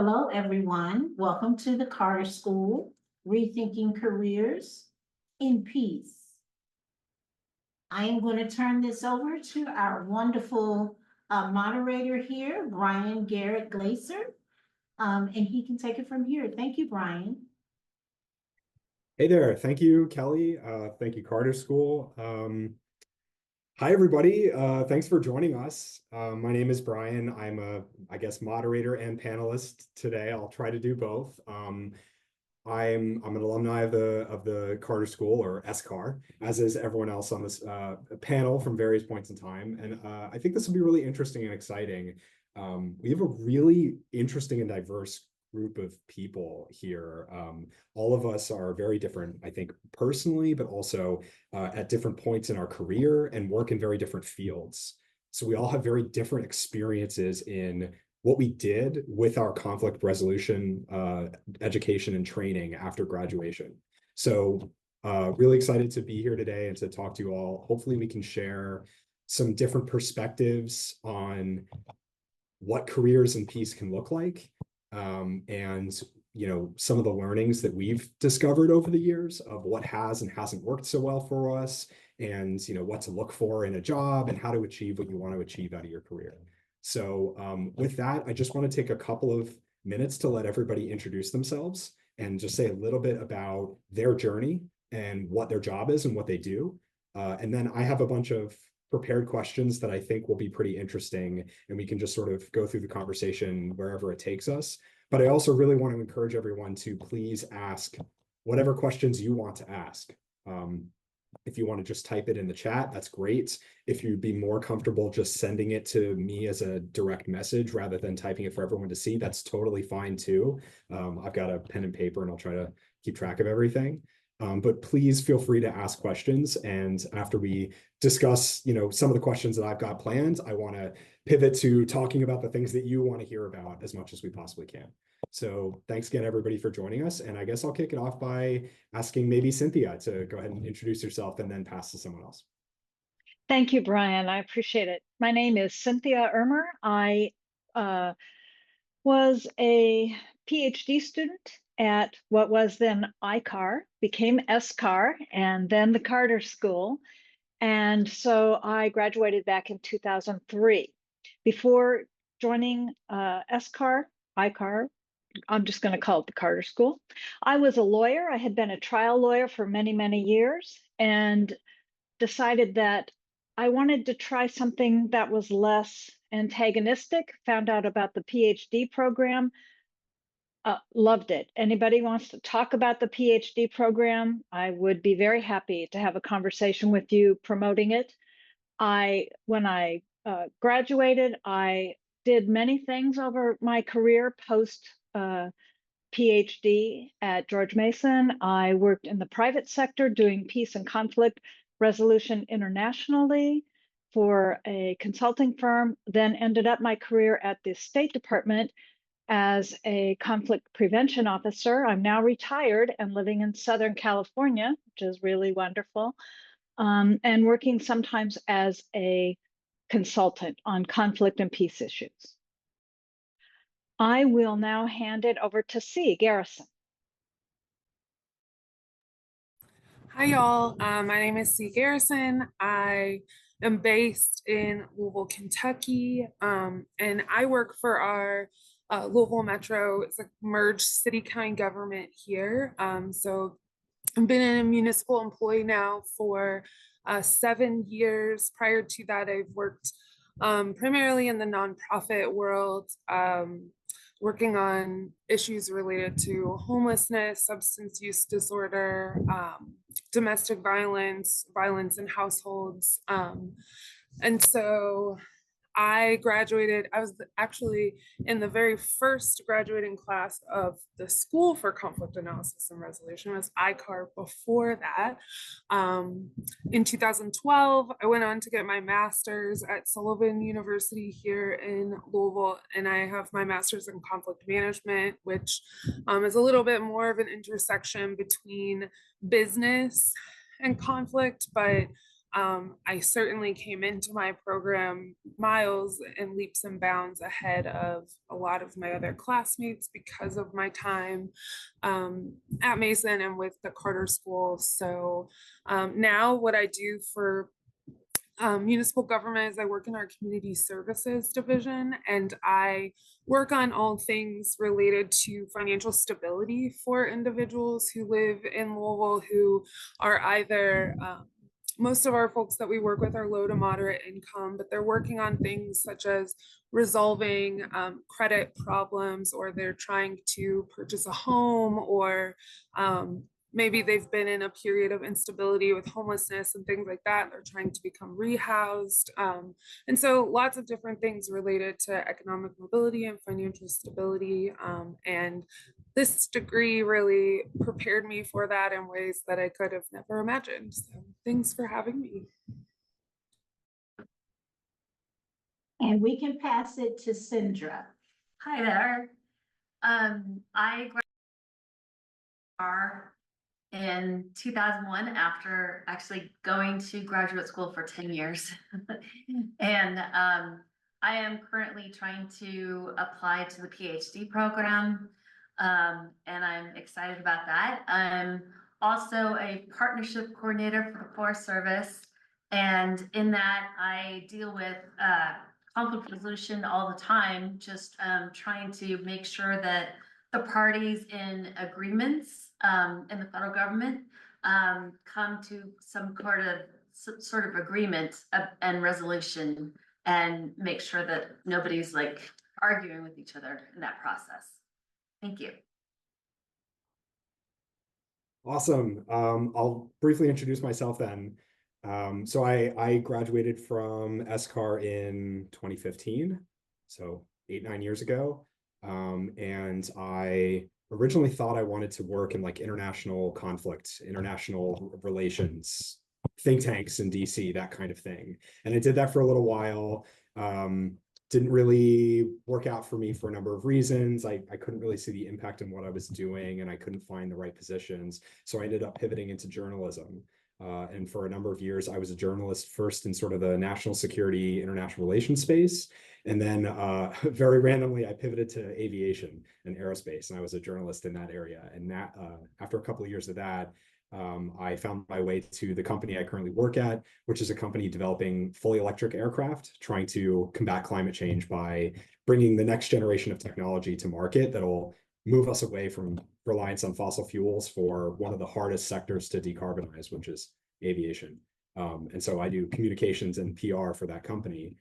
Hello, everyone. Welcome to the Carter School, Rethinking Careers in Peace. I am going to turn this over to our wonderful moderator here, Brian Garrett-Glaser, and he can take it from here. Thank you, Brian. Hey there. Thank you, Kelly. Thank you, Carter School. Hi, everybody. Thanks for joining us. My name is Brian. I'm I guess, moderator and panelist today. I'll try to do both. I'm an alumni of the Carter School, or SCAR, as is everyone else on this panel from various points in time. And I think this will be really interesting and exciting. We have a really interesting and diverse group of people here. All of us are very different, I think, personally, but also at different points in our career and work in very different fields. So we all have very different experiences in what we did with our conflict resolution education and training after graduation. So really excited to be here today and to talk to you all. Hopefully we can share some different perspectives on what careers in peace can look like, and some of the learnings that we've discovered over the years of what has and hasn't worked so well for us, and what to look for in a job and how to achieve what you want to achieve out of your career. So with that, I just want to take a couple of minutes to let everybody introduce themselves and just say a little bit about their journey and what their job is and what they do. And then I have a bunch of prepared questions that I think will be pretty interesting, and we can just sort of go through the conversation wherever it takes us. But I also really want to encourage everyone to please ask whatever questions you want to ask. If you want to just type it in the chat, that's great. If you'd be more comfortable just sending it to me as a direct message rather than typing it for everyone to see, that's totally fine too. I've got a pen and paper and I'll try to keep track of everything. But please feel free to ask questions. And after we discuss, some of the questions that I've got planned, I want to pivot to talking about the things that you want to hear about as much as we possibly can. So thanks again, everybody, for joining us. And I guess I'll kick it off by asking maybe Cynthia to go ahead and introduce herself and then pass to someone else. Thank you, Brian. I appreciate it. My name is Cynthia Irmer. I was a PhD student at what was then ICAR, became SCAR, and then the Carter School. And so I graduated back in 2003. Before joining SCAR, ICAR, I'm just going to call it the Carter School, I was a lawyer. I had been a trial lawyer for many, many years, and decided that I wanted to try something that was less antagonistic, found out about the PhD program, loved it. Anybody wants to talk about the PhD program, I would be very happy to have a conversation with you promoting it. When I graduated, I did many things over my career post PhD at George Mason. I worked in the private sector doing peace and conflict resolution internationally for a consulting firm, then ended up my career at the State Department as a conflict prevention officer. I'm now retired and living in Southern California, which is really wonderful, and working sometimes as a consultant on conflict and peace issues. I will now hand it over to Garrison. Hi, y'all. My name is Garrison. I am based in Louisville, Kentucky, and I work for our Louisville Metro. It's a merged city-county government here. So I've been a municipal employee now for 7 years. Prior to that, I've worked primarily in the nonprofit world, working on issues related to homelessness, substance use disorder, domestic violence, violence in households. And so I graduated, I was actually in the very first graduating class of the School for Conflict Analysis and Resolution, was ICAR before that. In 2012, I went on to get my master's at Sullivan University here in Louisville, and I have my master's in conflict management, which is a little bit more of an intersection between business and conflict, but I certainly came into my program miles and leaps and bounds ahead of a lot of my other classmates because of my time at Mason and with the Carter School. So now what I do for municipal government is I work in our community services division, and I work on all things related to financial stability for individuals who live in Louisville who are either most of our folks that we work with are low to moderate income, but they're working on things such as resolving credit problems, or they're trying to purchase a home, or maybe they've been in a period of instability with homelessness and things like that. They're trying to become rehoused. And so lots of different things related to economic mobility and financial stability. And this degree really prepared me for that in ways that I could have never imagined. So thanks for having me. And we can pass it to Cindra. Hi there. I graduated in 2001 after actually going to graduate school for 10 years. And I am currently trying to apply to the PhD program. And I'm excited about that. I'm also a partnership coordinator for the Forest Service. And in that, I deal with conflict resolution all the time, just trying to make sure that the parties in agreements in the federal government come to some sort of agreement and resolution, and make sure that nobody's like arguing with each other in that process. Thank you. Awesome. I'll briefly introduce myself then. So I graduated from SCAR in 2015, so 8-9 years ago. And I originally thought I wanted to work in like international conflict, international relations, think tanks in DC, that kind of thing. And I did that for a little while. Didn't really work out for me for a number of reasons. I couldn't really see the impact in what I was doing, and I couldn't find the right positions. So I ended up pivoting into journalism. And for a number of years, I was a journalist first in sort of the national security, international relations space. And then very randomly, I pivoted to aviation and aerospace, and I was a journalist in that area. And that, after a couple of years of that, I found my way to the company I currently work at, which is a company developing fully electric aircraft, trying to combat climate change by bringing the next generation of technology to market that'll move us away from reliance on fossil fuels for one of the hardest sectors to decarbonize, which is aviation. And so I do communications and PR for that company,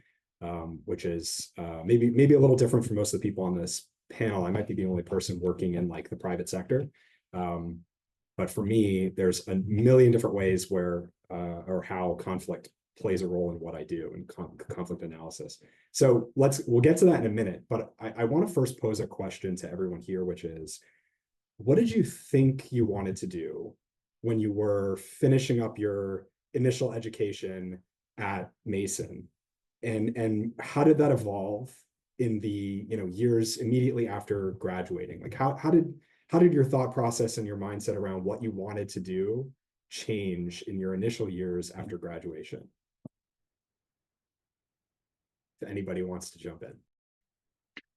which is maybe a little different from most of the people on this panel. I might be the only person working in like the private sector. But for me, there's a million different ways where or how conflict plays a role in what I do in conflict analysis. So we'll get to that in a minute, but I want to first pose a question to everyone here, which is, what did you think you wanted to do when you were finishing up your initial education at Mason? And how did that evolve in the years immediately after graduating? Like how did your thought process and your mindset around what you wanted to do change in your initial years after graduation? If anybody wants to jump in.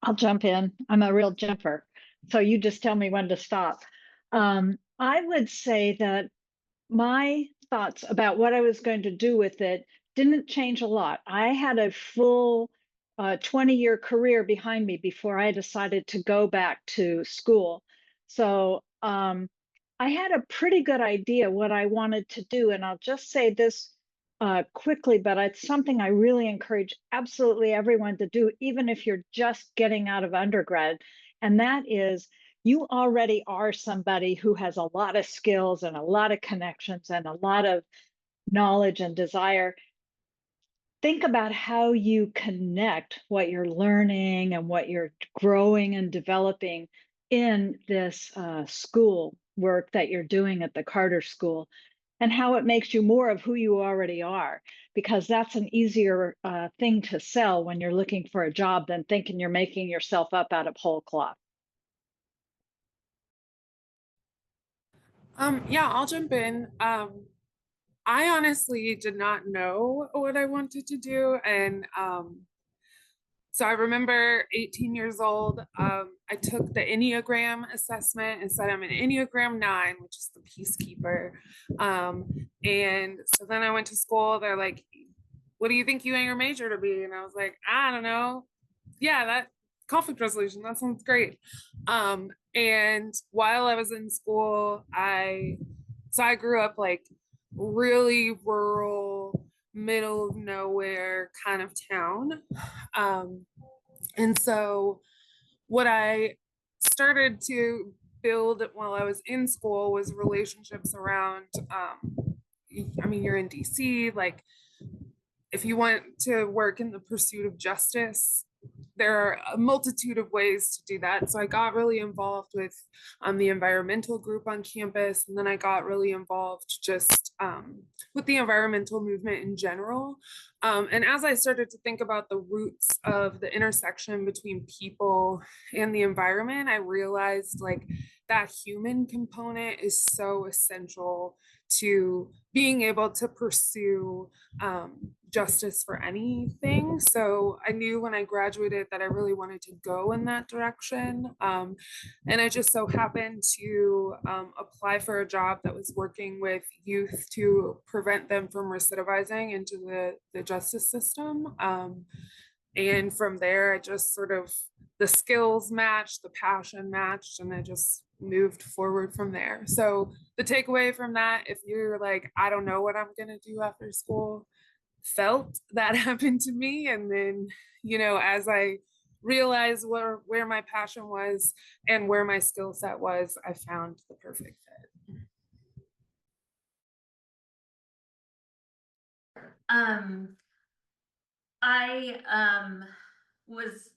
I'll jump in. I'm a real jumper. So you just tell me when to stop. I would say that my thoughts about what I was going to do with it didn't change a lot. I had a full 20-year career behind me before I decided to go back to school. So I had a pretty good idea what I wanted to do. And I'll just say this quickly, but it's something I really encourage absolutely everyone to do, even if you're just getting out of undergrad. And that is, you already are somebody who has a lot of skills and a lot of connections and a lot of knowledge and desire. Think about how you connect what you're learning and what you're growing and developing in this school work that you're doing at the Carter School, and how it makes you more of who you already are, because that's an easier thing to sell when you're looking for a job than thinking you're making yourself up out of whole cloth. Yeah, I'll jump in. I honestly did not know what I wanted to do. And so I remember 18 years old, I took the Enneagram assessment and said I'm an Enneagram 9, which is the peacekeeper. And so then I went to school. They're like, what do you think you want your major to be? And I was like, I don't know. Yeah, that conflict resolution, that sounds great. And while I was in school, I grew up like really rural, middle of nowhere kind of town. Um, and so what I started to build while I was in school was relationships around, I mean, you're in DC, like if you want to work in the pursuit of justice, there are a multitude of ways to do that. So I got really involved with the environmental group on campus, and then I got really involved just with the environmental movement in general. And as I started to think about the roots of the intersection between people and the environment, I realized like that human component is so essential to being able to pursue justice for anything. So I knew when I graduated that I really wanted to go in that direction. And I just so happened to apply for a job that was working with youth to prevent them from recidivizing into the justice system. And from there, I just sort of, the skills matched, the passion matched, and I just moved forward from there. So the takeaway from that, if you're like, I don't know what I'm going to do after school, felt that happened to me. And then, you know, as I realized where my passion was and where my skill set was, I found the perfect fit. I was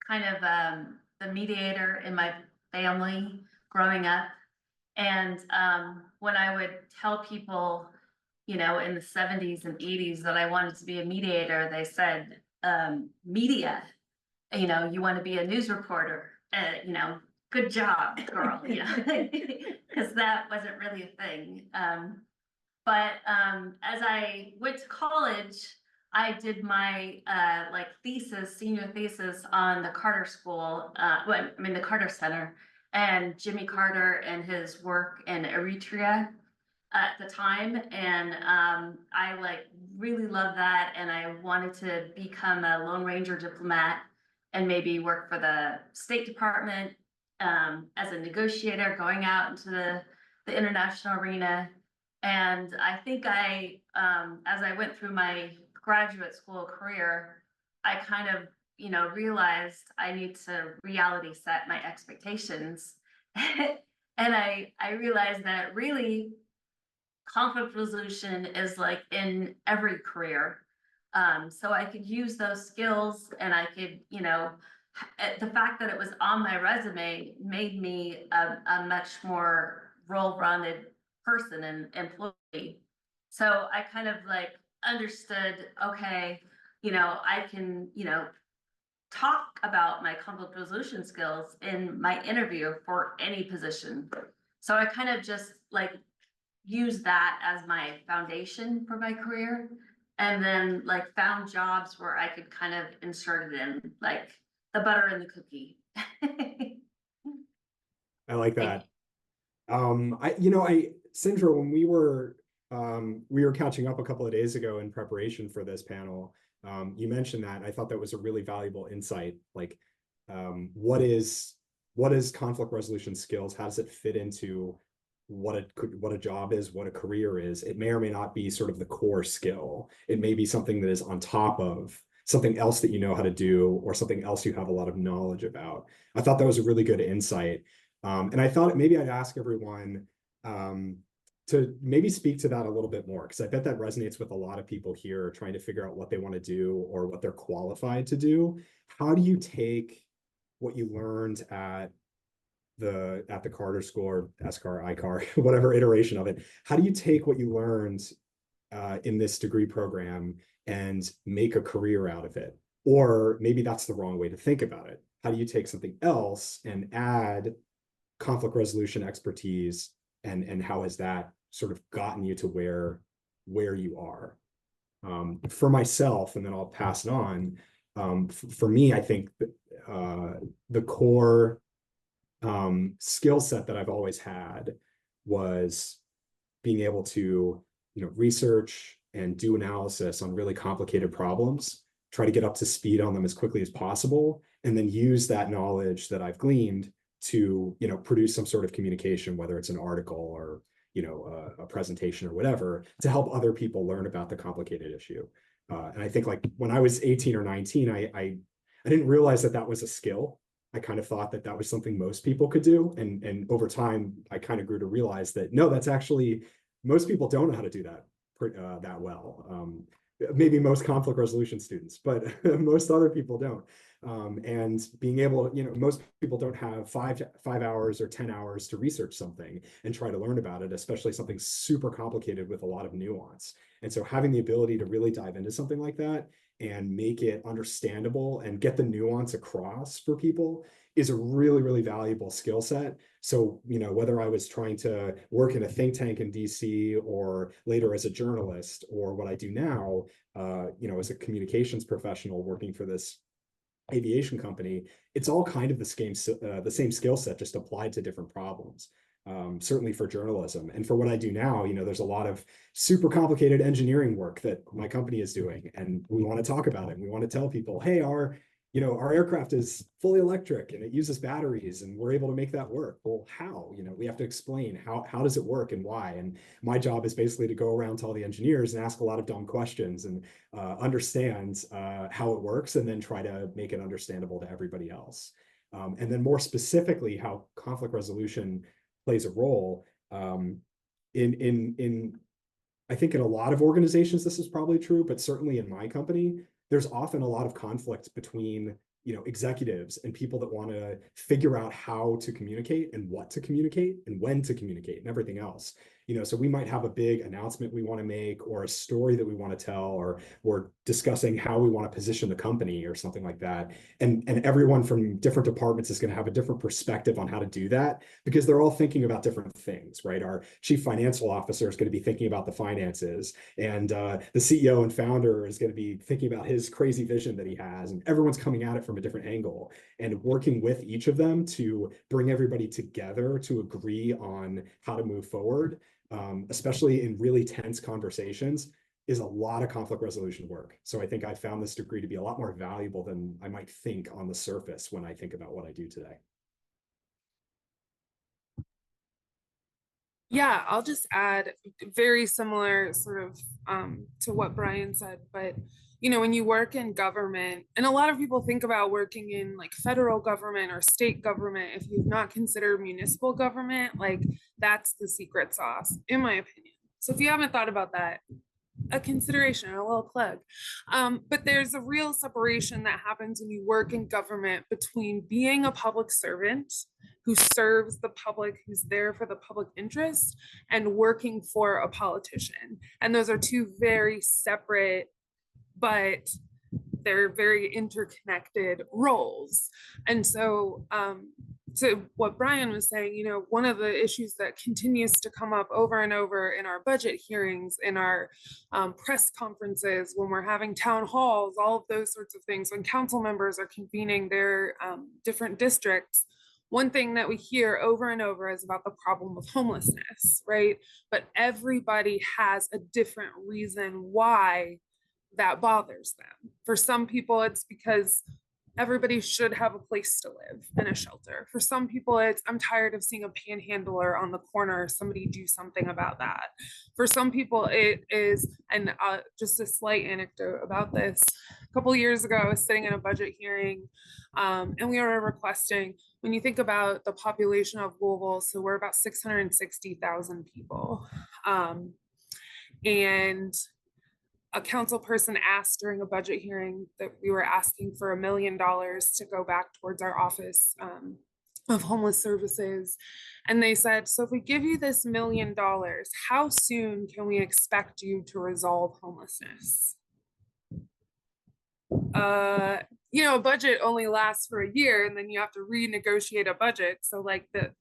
kind of the mediator in my family growing up. And when I would tell people, you know, in the 70s and 80s that I wanted to be a mediator, they said, media, you know, you want to be a news reporter, you know, good job, girl, you know, because that wasn't really a thing. But as I went to college, I did my like senior thesis on the Carter School, the Carter Center, and Jimmy Carter and his work in Eritrea at the time. And I like really loved that, and I wanted to become a Lone Ranger diplomat and maybe work for the State Department as a negotiator, going out into the international arena. And I think as I went through my graduate school career, I kind of, you know, realized I need to reality set my expectations. And I realized that really conflict resolution is like in every career. So I could use those skills, and I could, you know, the fact that it was on my resume made me a much more well-rounded person and employee. So I kind of like understood, okay, you know, I can, you know, talk about my conflict resolution skills in my interview for any position. So I kind of just like use that as my foundation for my career, and then like found jobs where I could kind of insert it in, like the butter in the cookie. I like that. Cindra, when we were catching up a couple of days ago in preparation for this panel, you mentioned that, and I thought that was a really valuable insight. Like, what is conflict resolution skills? How does it fit into what a job is, what a career is? It may or may not be sort of the core skill. It may be something that is on top of something else that you know how to do, or something else you have a lot of knowledge about. I thought that was a really good insight. And I thought maybe I'd ask everyone to maybe speak to that a little bit more, because I bet that resonates with a lot of people here trying to figure out what they want to do or what they're qualified to do. How do you take what you learned at the Carter School, or SCAR, ICAR, whatever iteration of it? How do you take what you learned in this degree program and make a career out of it? Or maybe that's the wrong way to think about it. How do you take something else and add conflict resolution expertise, and how has that sort of gotten you to where you are. For myself, and then I'll pass it on. For me, I think the core skill set that I've always had was being able to, research and do analysis on really complicated problems, try to get up to speed on them as quickly as possible, and then use that knowledge that I've gleaned to, produce some sort of communication, whether it's an article or, a presentation or whatever, to help other people learn about the complicated issue. And I think like when I was 18 or 19, I didn't realize that was a skill. I kind of thought that was something most people could do. And over time, I kind of grew to realize that, no, that's actually, most people don't know how to do that that well. Maybe most conflict resolution students, but most other people don't. And being able, most people don't have five hours or 10 hours to research something and try to learn about it, especially something super complicated with a lot of nuance. And so having the ability to really dive into something like that and make it understandable and get the nuance across for people is a really, really valuable skill set. So, whether I was trying to work in a think tank in DC or later as a journalist, or what I do now, as a communications professional working for this aviation company, it's all kind of the same skill set, just applied to different problems. Certainly for journalism. And for what I do now, there's a lot of super complicated engineering work that my company is doing, and we want to talk about it. And we want to tell people, hey, our aircraft is fully electric and it uses batteries and we're able to make that work. Well, how? We have to explain how does it work and why. And my job is basically to go around to all the engineers and ask a lot of dumb questions and understand how it works, and then try to make it understandable to everybody else. And then more specifically, how conflict resolution plays a role in I think in a lot of organizations this is probably true, but certainly in my company there's often a lot of conflict between executives and people that want to figure out how to communicate and what to communicate and when to communicate and everything else. So we might have a big announcement we want to make, or a story that we want to tell, or we're discussing how we want to position the company or something like that. And everyone from different departments is going to have a different perspective on how to do that, because they're all thinking about different things, right? Our chief financial officer is going to be thinking about the finances, and the CEO and founder is going to be thinking about his crazy vision that he has, and everyone's coming at it from a different angle, and working with each of them to bring everybody together to agree on how to move forward. Especially in really tense conversations, is a lot of conflict resolution work. So I think I found this degree to be a lot more valuable than I might think on the surface when I think about what I do today. Yeah, I'll just add very similar sort of to what Brian said, but when you work in government, and a lot of people think about working in like federal government or state government, if you've not considered municipal government, like that's the secret sauce, in my opinion. So if you haven't thought about that, a consideration, a little plug. But there's a real separation that happens when you work in government between being a public servant who serves the public, who's there for the public interest, and working for a politician. And those are two very separate, but they're very interconnected roles. And so to what Brian was saying, one of the issues that continues to come up over and over in our budget hearings, in our press conferences, when we're having town halls, all of those sorts of things, when council members are convening their different districts, one thing that we hear over and over is about the problem of homelessness, right? But everybody has a different reason why that bothers them. For some people, it's because everybody should have a place to live and a shelter. For some people, it's I'm tired of seeing a panhandler on the corner, somebody do something about that. For some people, it is, and just a slight anecdote about this. A couple of years ago, I was sitting in a budget hearing, and we were requesting, when you think about the population of Louisville, so we're about 660,000 people. And a council person asked during a budget hearing that we were asking for $1 million to go back towards our office of homeless services. And they said, so if we give you this $1 million, how soon can we expect you to resolve homelessness? a budget only lasts for a year and then you have to renegotiate a budget. So like the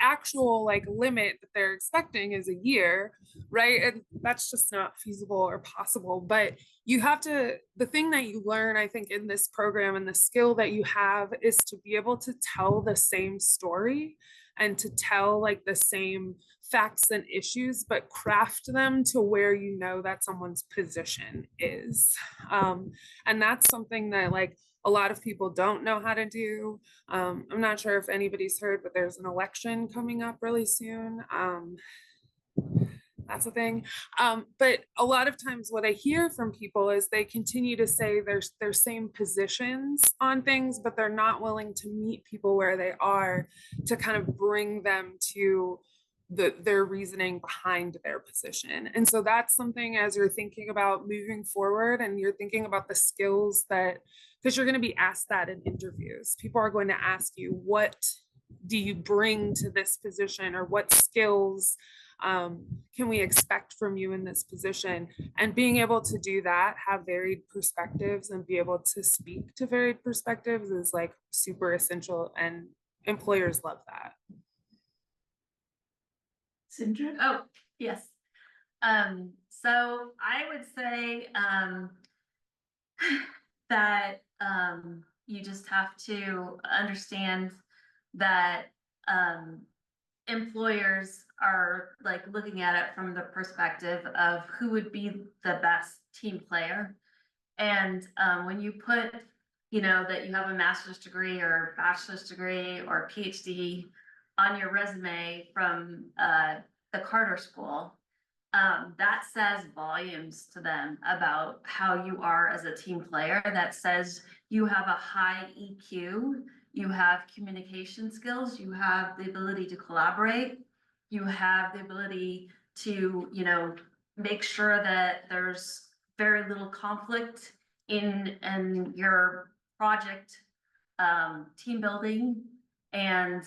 actual like limit that they're expecting is a year, right? And that's just not feasible or possible. But you have to, the thing that you learn, I think, in this program and the skill that you have is to be able to tell the same story and to tell like the same facts and issues, but craft them to where you know that someone's position is. And that's something that like a lot of people don't know how to do. I'm not sure if anybody's heard, but there's an election coming up really soon. That's the thing. But a lot of times what I hear from people is they continue to say their same positions on things, but they're not willing to meet people where they are to kind of bring them to their reasoning behind their position. And so that's something as you're thinking about moving forward and you're thinking about the skills that, because you're going to be asked that in interviews. People are going to ask you, what do you bring to this position, or what skills can we expect from you in this position? And being able to do that, have varied perspectives and be able to speak to varied perspectives is like super essential, and employers love that. Cindra? Oh, yes. So I would say that you just have to understand that employers are like looking at it from the perspective of who would be the best team player. And when you put, that you have a master's degree or bachelor's degree or PhD on your resume from the Carter School, that says volumes to them about how you are as a team player. That says you have a high EQ, you have communication skills, you have the ability to collaborate, you have the ability to, make sure that there's very little conflict in your project team building. And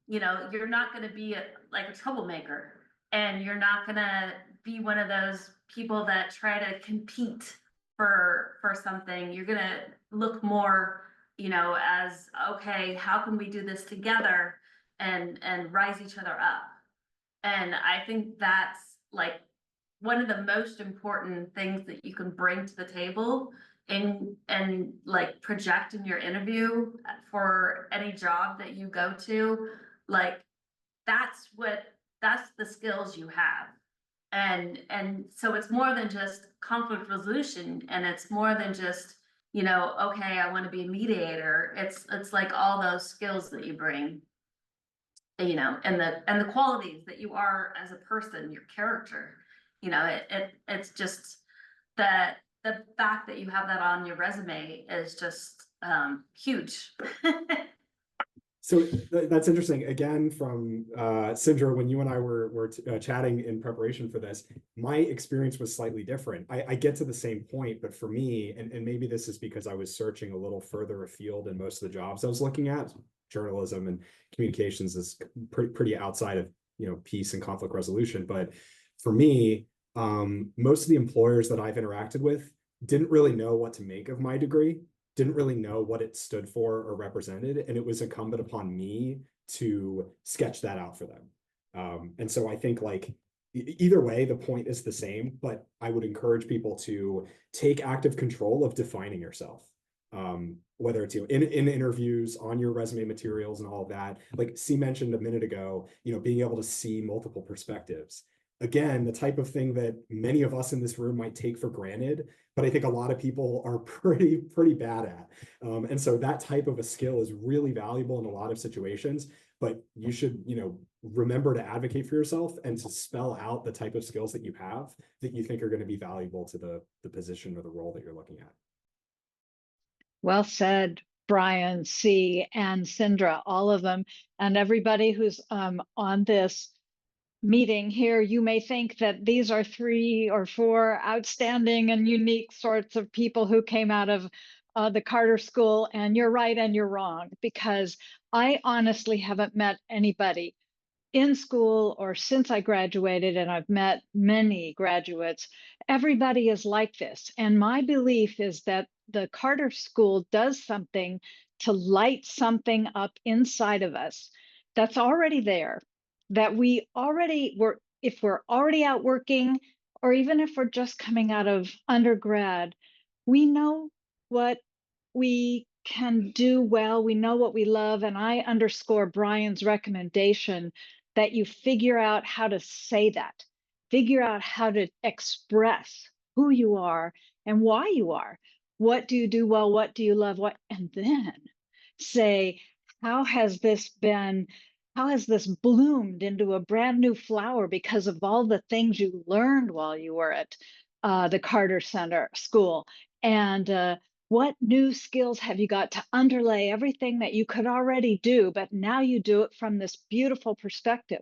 you're not going to be like a troublemaker, and you're not going to be one of those people that try to compete for something. You're going to look more as, okay, how can we do this together and rise each other up? And I think that's like one of the most important things that you can bring to the table and like project in your interview for any job that you go to. Like that's the skills you have. And so it's more than just conflict resolution, and it's more than just, okay, I want to be a mediator. It's like all those skills that you bring, and the qualities that you are as a person, your character. It's just that the fact that you have that on your resume is just huge. So that's interesting. Again, from Cindra, when you and I were chatting in preparation for this, my experience was slightly different. I get to the same point, but for me, and maybe this is because I was searching a little further afield in most of the jobs I was looking at. Journalism and communications is pretty outside of peace and conflict resolution. But for me, most of the employers that I've interacted with didn't really know what to make of my degree, didn't really know what it stood for or represented. And it was incumbent upon me to sketch that out for them. And so I think like either way, the point is the same, but I would encourage people to take active control of defining yourself. Whether it's in interviews, on your resume materials and all of that. Like C mentioned a minute ago, being able to see multiple perspectives. Again, the type of thing that many of us in this room might take for granted, but I think a lot of people are pretty bad at. And so that type of a skill is really valuable in a lot of situations, but you should, remember to advocate for yourself and to spell out the type of skills that you have that you think are going to be valuable to the position or the role that you're looking at. Well said, Brian, C, and Cindra, all of them, and everybody who's on this meeting here. You may think that these are 3 or 4 outstanding and unique sorts of people who came out of the Carter School, and you're right and you're wrong, because I honestly haven't met anybody in school or since I graduated, and I've met many graduates, everybody is like this. And my belief is that the Carter School does something to light something up inside of us that's already there, that we already were, if we're already out working, or even if we're just coming out of undergrad, we know what we can do well, we know what we love. And I underscore Brian's recommendation that you figure out how to say that, figure out how to express who you are and why you are. What do you do well? What do you love? What? And then say, how has this bloomed into a brand new flower because of all the things you learned while you were at the Carter Center School? And what new skills have you got to underlay everything that you could already do, but now you do it from this beautiful perspective?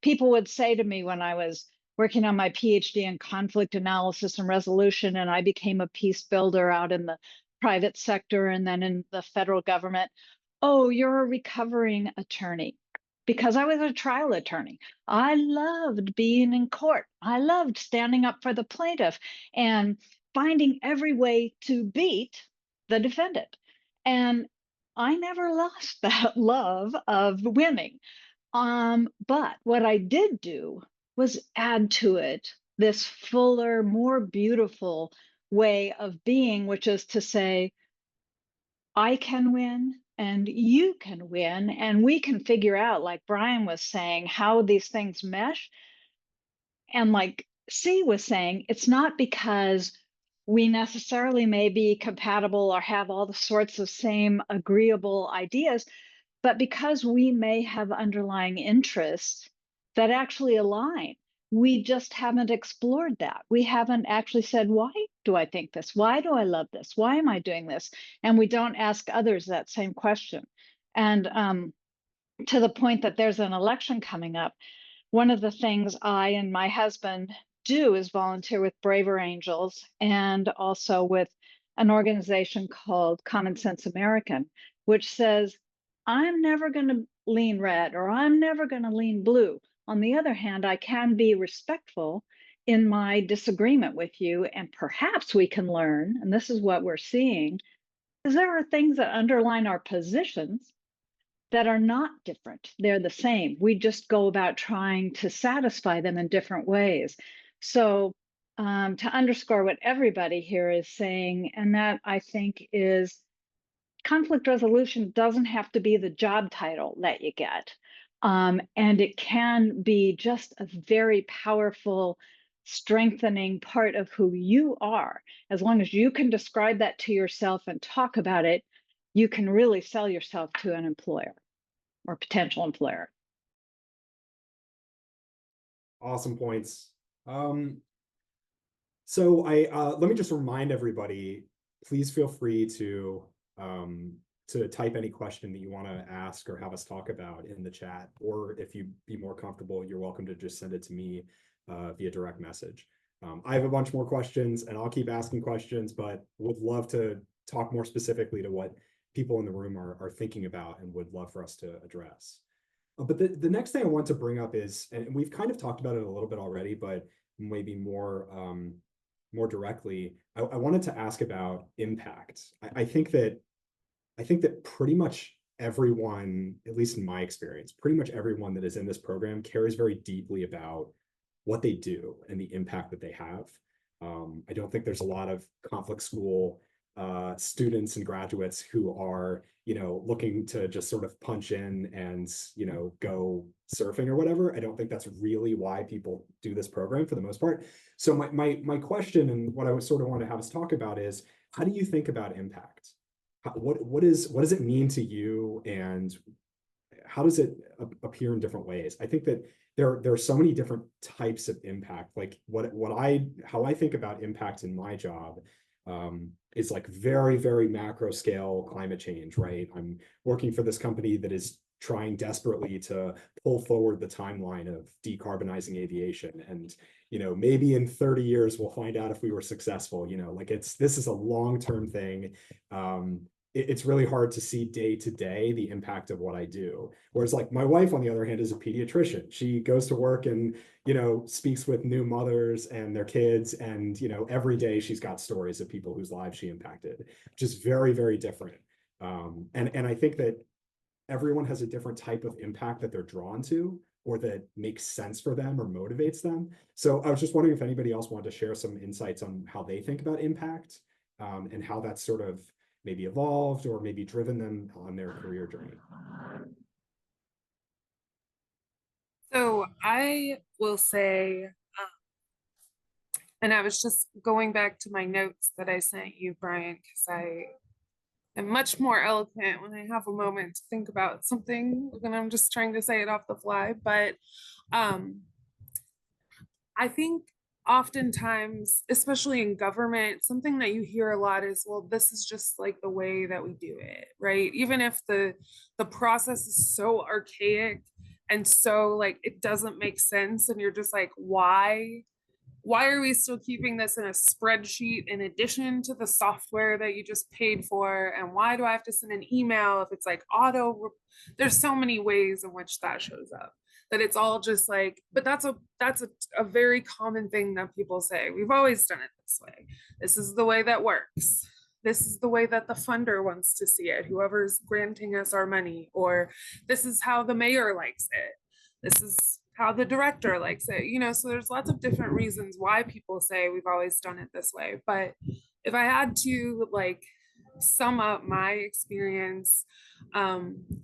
People would say to me when I was working on my PhD in conflict analysis and resolution, and I became a peace builder out in the private sector and then in the federal government, oh, you're a recovering attorney. Because I was a trial attorney. I loved being in court. I loved standing up for the plaintiff and finding every way to beat the defendant. And I never lost that love of winning. But what I did do was add to it this fuller, more beautiful way of being, which is to say, I can win and you can win, and we can figure out, like Brian was saying, how these things mesh. And like C was saying, it's not because we necessarily may be compatible or have all the sorts of same agreeable ideas, but because we may have underlying interests that actually align. We just haven't explored that. We haven't actually said, why do I think this? Why do I love this? Why am I doing this? And we don't ask others that same question. And to the point that there's an election coming up, one of the things I and my husband do is volunteer with Braver Angels and also with an organization called Common Sense American, which says, I'm never going to lean red or I'm never going to lean blue. On the other hand, I can be respectful in my disagreement with you, and perhaps we can learn, and this is what we're seeing, is there are things that underline our positions that are not different. They're the same. We just go about trying to satisfy them in different ways. So to underscore what everybody here is saying, and that I think is conflict resolution doesn't have to be the job title that you get. And it can be just a very powerful, strengthening part of who you are. As long as you can describe that to yourself and talk about it, you can really sell yourself to an employer or potential employer. Awesome points. So let me just remind everybody, please feel free to type any question that you want to ask or have us talk about in the chat, or if you'd be more comfortable, you're welcome to just send it to me via direct message. I have a bunch more questions and I'll keep asking questions, but would love to talk more specifically to what people in the room are thinking about and would love for us to address. But the next thing I want to bring up is, and we've kind of talked about it a little bit already, but maybe more directly, I wanted to ask about impact. I think that pretty much everyone, at least in my experience, pretty much everyone that is in this program cares very deeply about what they do and the impact that they have. I don't think there's a lot of conflict school students and graduates who are, looking to just sort of punch in and, go surfing or whatever. I don't think that's really why people do this program for the most part. So my question, and what I would sort of want to have us talk about, is how do you think about impact? What does it mean to you, and how does it appear in different ways? I think that there are so many different types of impact. Like how I think about impact in my job is like very, very macro scale climate change, right? I'm working for this company that is trying desperately to pull forward the timeline of decarbonizing aviation. And, maybe in 30 years, we'll find out if we were successful, this is a long-term thing. it's really hard to see day to day the impact of what I do. Whereas like my wife, on the other hand, is a pediatrician. She goes to work and, speaks with new mothers and their kids. And, every day she's got stories of people whose lives she impacted, which is very, very different. And I think that everyone has a different type of impact that they're drawn to or that makes sense for them or motivates them. So I was just wondering if anybody else wanted to share some insights on how they think about impact, and how that's sort of maybe evolved or maybe driven them on their career journey. So I will say, and I was just going back to my notes that I sent you, Brian, because I am much more eloquent when I have a moment to think about something when I'm just trying to say it off the fly. But I think oftentimes, especially in government, something that you hear a lot is, well, this is just like the way that we do it, right? Even if the process is so archaic and so like it doesn't make sense, and you're just like, why are we still keeping this in a spreadsheet in addition to the software that you just paid for? And why do I have to send an email if it's like there's so many ways in which that shows up, that it's all just like, but that's a very common thing that people say. We've always done it this way. This is the way that works. This is the way that the funder wants to see it, whoever's granting us our money, or this is how the mayor likes it. This is how the director likes it, so there's lots of different reasons why people say we've always done it this way. But if I had to like sum up my experience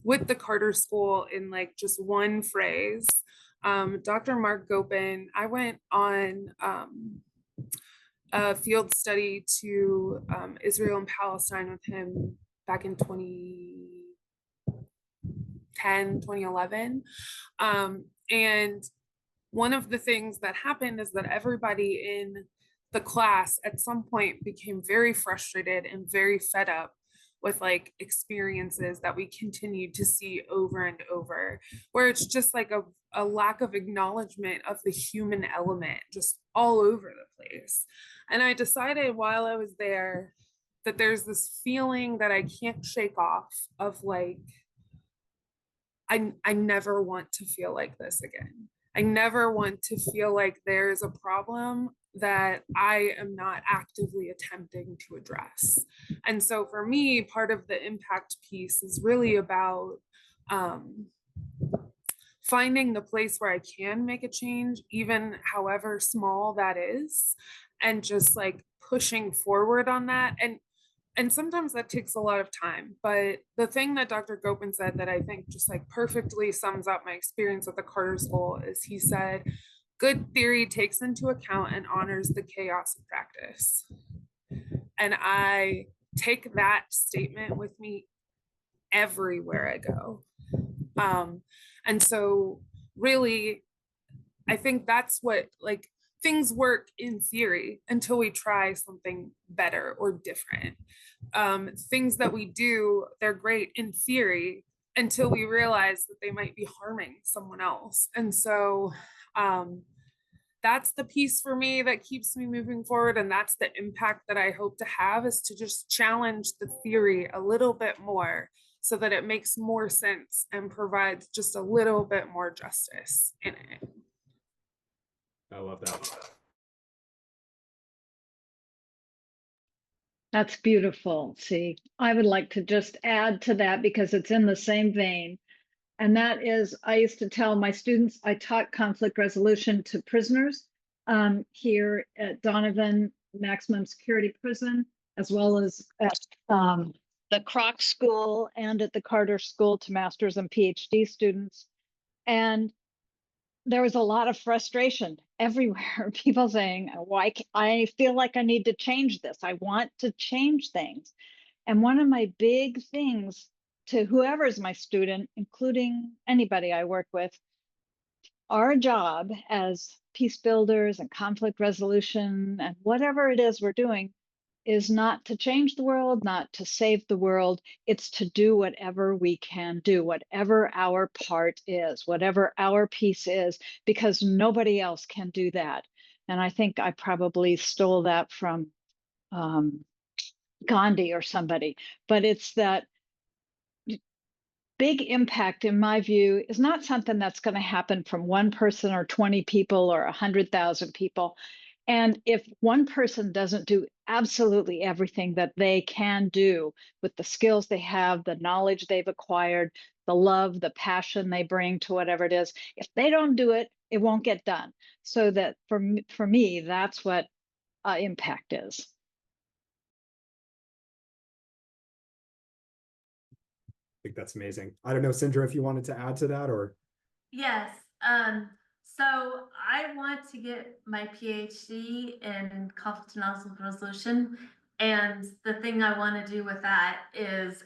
with the Carter School in like just one phrase, Dr. Mark Gopin, I went on a field study to Israel and Palestine with him back in 2011. And one of the things that happened is that everybody in the class at some point became very frustrated and very fed up with like experiences that we continued to see over and over, where it's just like a lack of acknowledgement of the human element just all over the place. And I decided while I was there that there's this feeling that I can't shake off of like, I never want to feel like this again. I never want to feel like there's a problem that I am not actively attempting to address. And so for me, part of the impact piece is really about finding the place where I can make a change, even however small that is, and just like pushing forward on that. And sometimes that takes a lot of time, but the thing that Dr. Gopin said that I think just like perfectly sums up my experience at the Carter School is he said, good theory takes into account and honors the chaos of practice. And I take that statement with me everywhere I go. And so really, I think that's what like things work in theory until we try something better or different. Things that we do, they're great in theory until we realize that they might be harming someone else. And so that's the piece for me that keeps me moving forward. And that's the impact that I hope to have, is to just challenge the theory a little bit more so that it makes more sense and provides just a little bit more justice in it. I love that. That's beautiful. See, I would like to just add to that because it's in the same vein. And that is, I used to tell my students, I taught conflict resolution to prisoners here at Donovan Maximum Security Prison, as well as at the Kroc School and at the Carter School to master's and PhD students. And there was a lot of frustration everywhere. People saying, why I feel like I need to change this. I want to change things. And one of my big things to whoever's my student, including anybody I work with, our job as peace builders and conflict resolution and whatever it is we're doing is not to change the world, not to save the world. It's to do whatever we can do, whatever our part is, whatever our piece is, because nobody else can do that. And I think I probably stole that from Gandhi or somebody, but it's that big impact, in my view, is not something that's going to happen from one person or 20 people or 100,000 people. And if one person doesn't do absolutely everything that they can do with the skills they have, the knowledge they've acquired, the love, the passion they bring to whatever it is, if they don't do it, it won't get done. So that for me, that's what impact is. I think that's amazing. I don't know, Cindra, if you wanted to add to that or. Yes, so I want to get my PhD in conflict analysis and resolution. And the thing I want to do with that is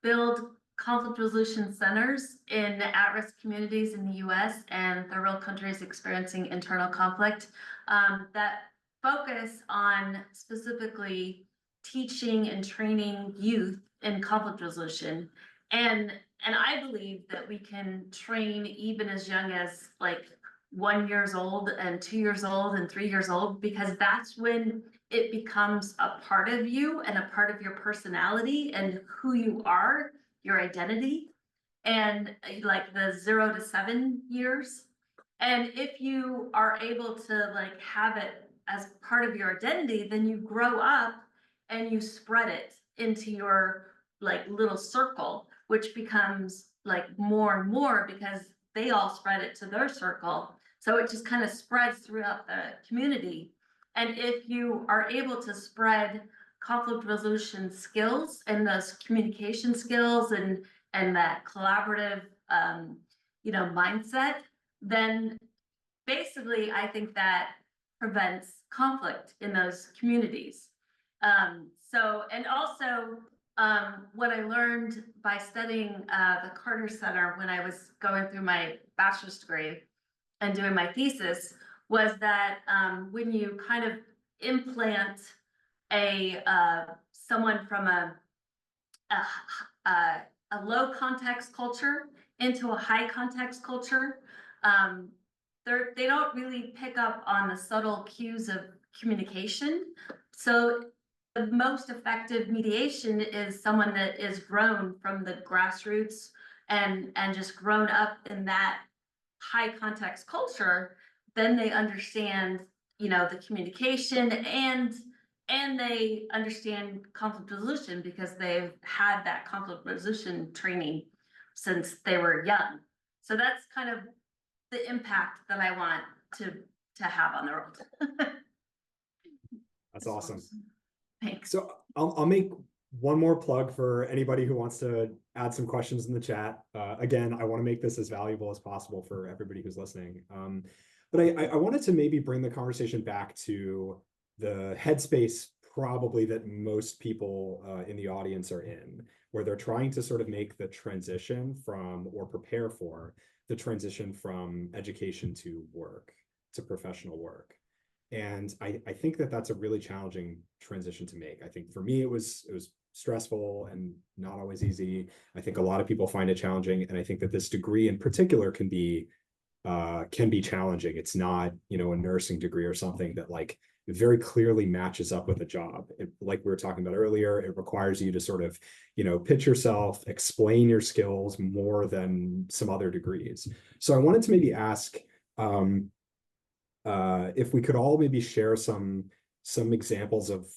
build conflict resolution centers in at-risk communities in the US and third world countries experiencing internal conflict that focus on specifically teaching and training youth in conflict resolution. And I believe that we can train even as young as like 1 year old and 2 years old and 3 years old, because that's when it becomes a part of you and a part of your personality and who you are, your identity, and like the 0 to 7 years. And if you are able to like have it as part of your identity, then you grow up and you spread it into your like little circle, which becomes like more and more because they all spread it to their circle. So it just kind of spreads throughout the community. And if you are able to spread conflict resolution skills and those communication skills and that collaborative mindset, then basically I think that prevents conflict in those communities. And also what I learned by studying the Carter Center when I was going through my bachelor's degree and doing my thesis was that when you kind of implant someone from a low context culture into a high context culture, they don't really pick up on the subtle cues of communication. So the most effective mediation is someone that is grown from the grassroots and just grown up in that high context culture. Then they understand, the communication and they understand conflict resolution because they've had that conflict resolution training since they were young. So that's kind of the impact that I want to have on the world. That's awesome. Thanks. So I'll make one more plug for anybody who wants to add some questions in the chat. Again, I want to make this as valuable as possible for everybody who's listening. But I wanted to maybe bring the conversation back to the headspace probably that most people in the audience are in, where they're trying to sort of make the transition from or prepare for the transition from education to work, to professional work. And I think that that's a really challenging transition to make. I think for me, it was stressful and not always easy. I think a lot of people find it challenging. And I think that this degree in particular can be challenging. It's not, a nursing degree or something that like very clearly matches up with a job. Like we were talking about earlier, it requires you to sort of, pitch yourself, explain your skills more than some other degrees. So I wanted to maybe ask, if we could all maybe share some examples of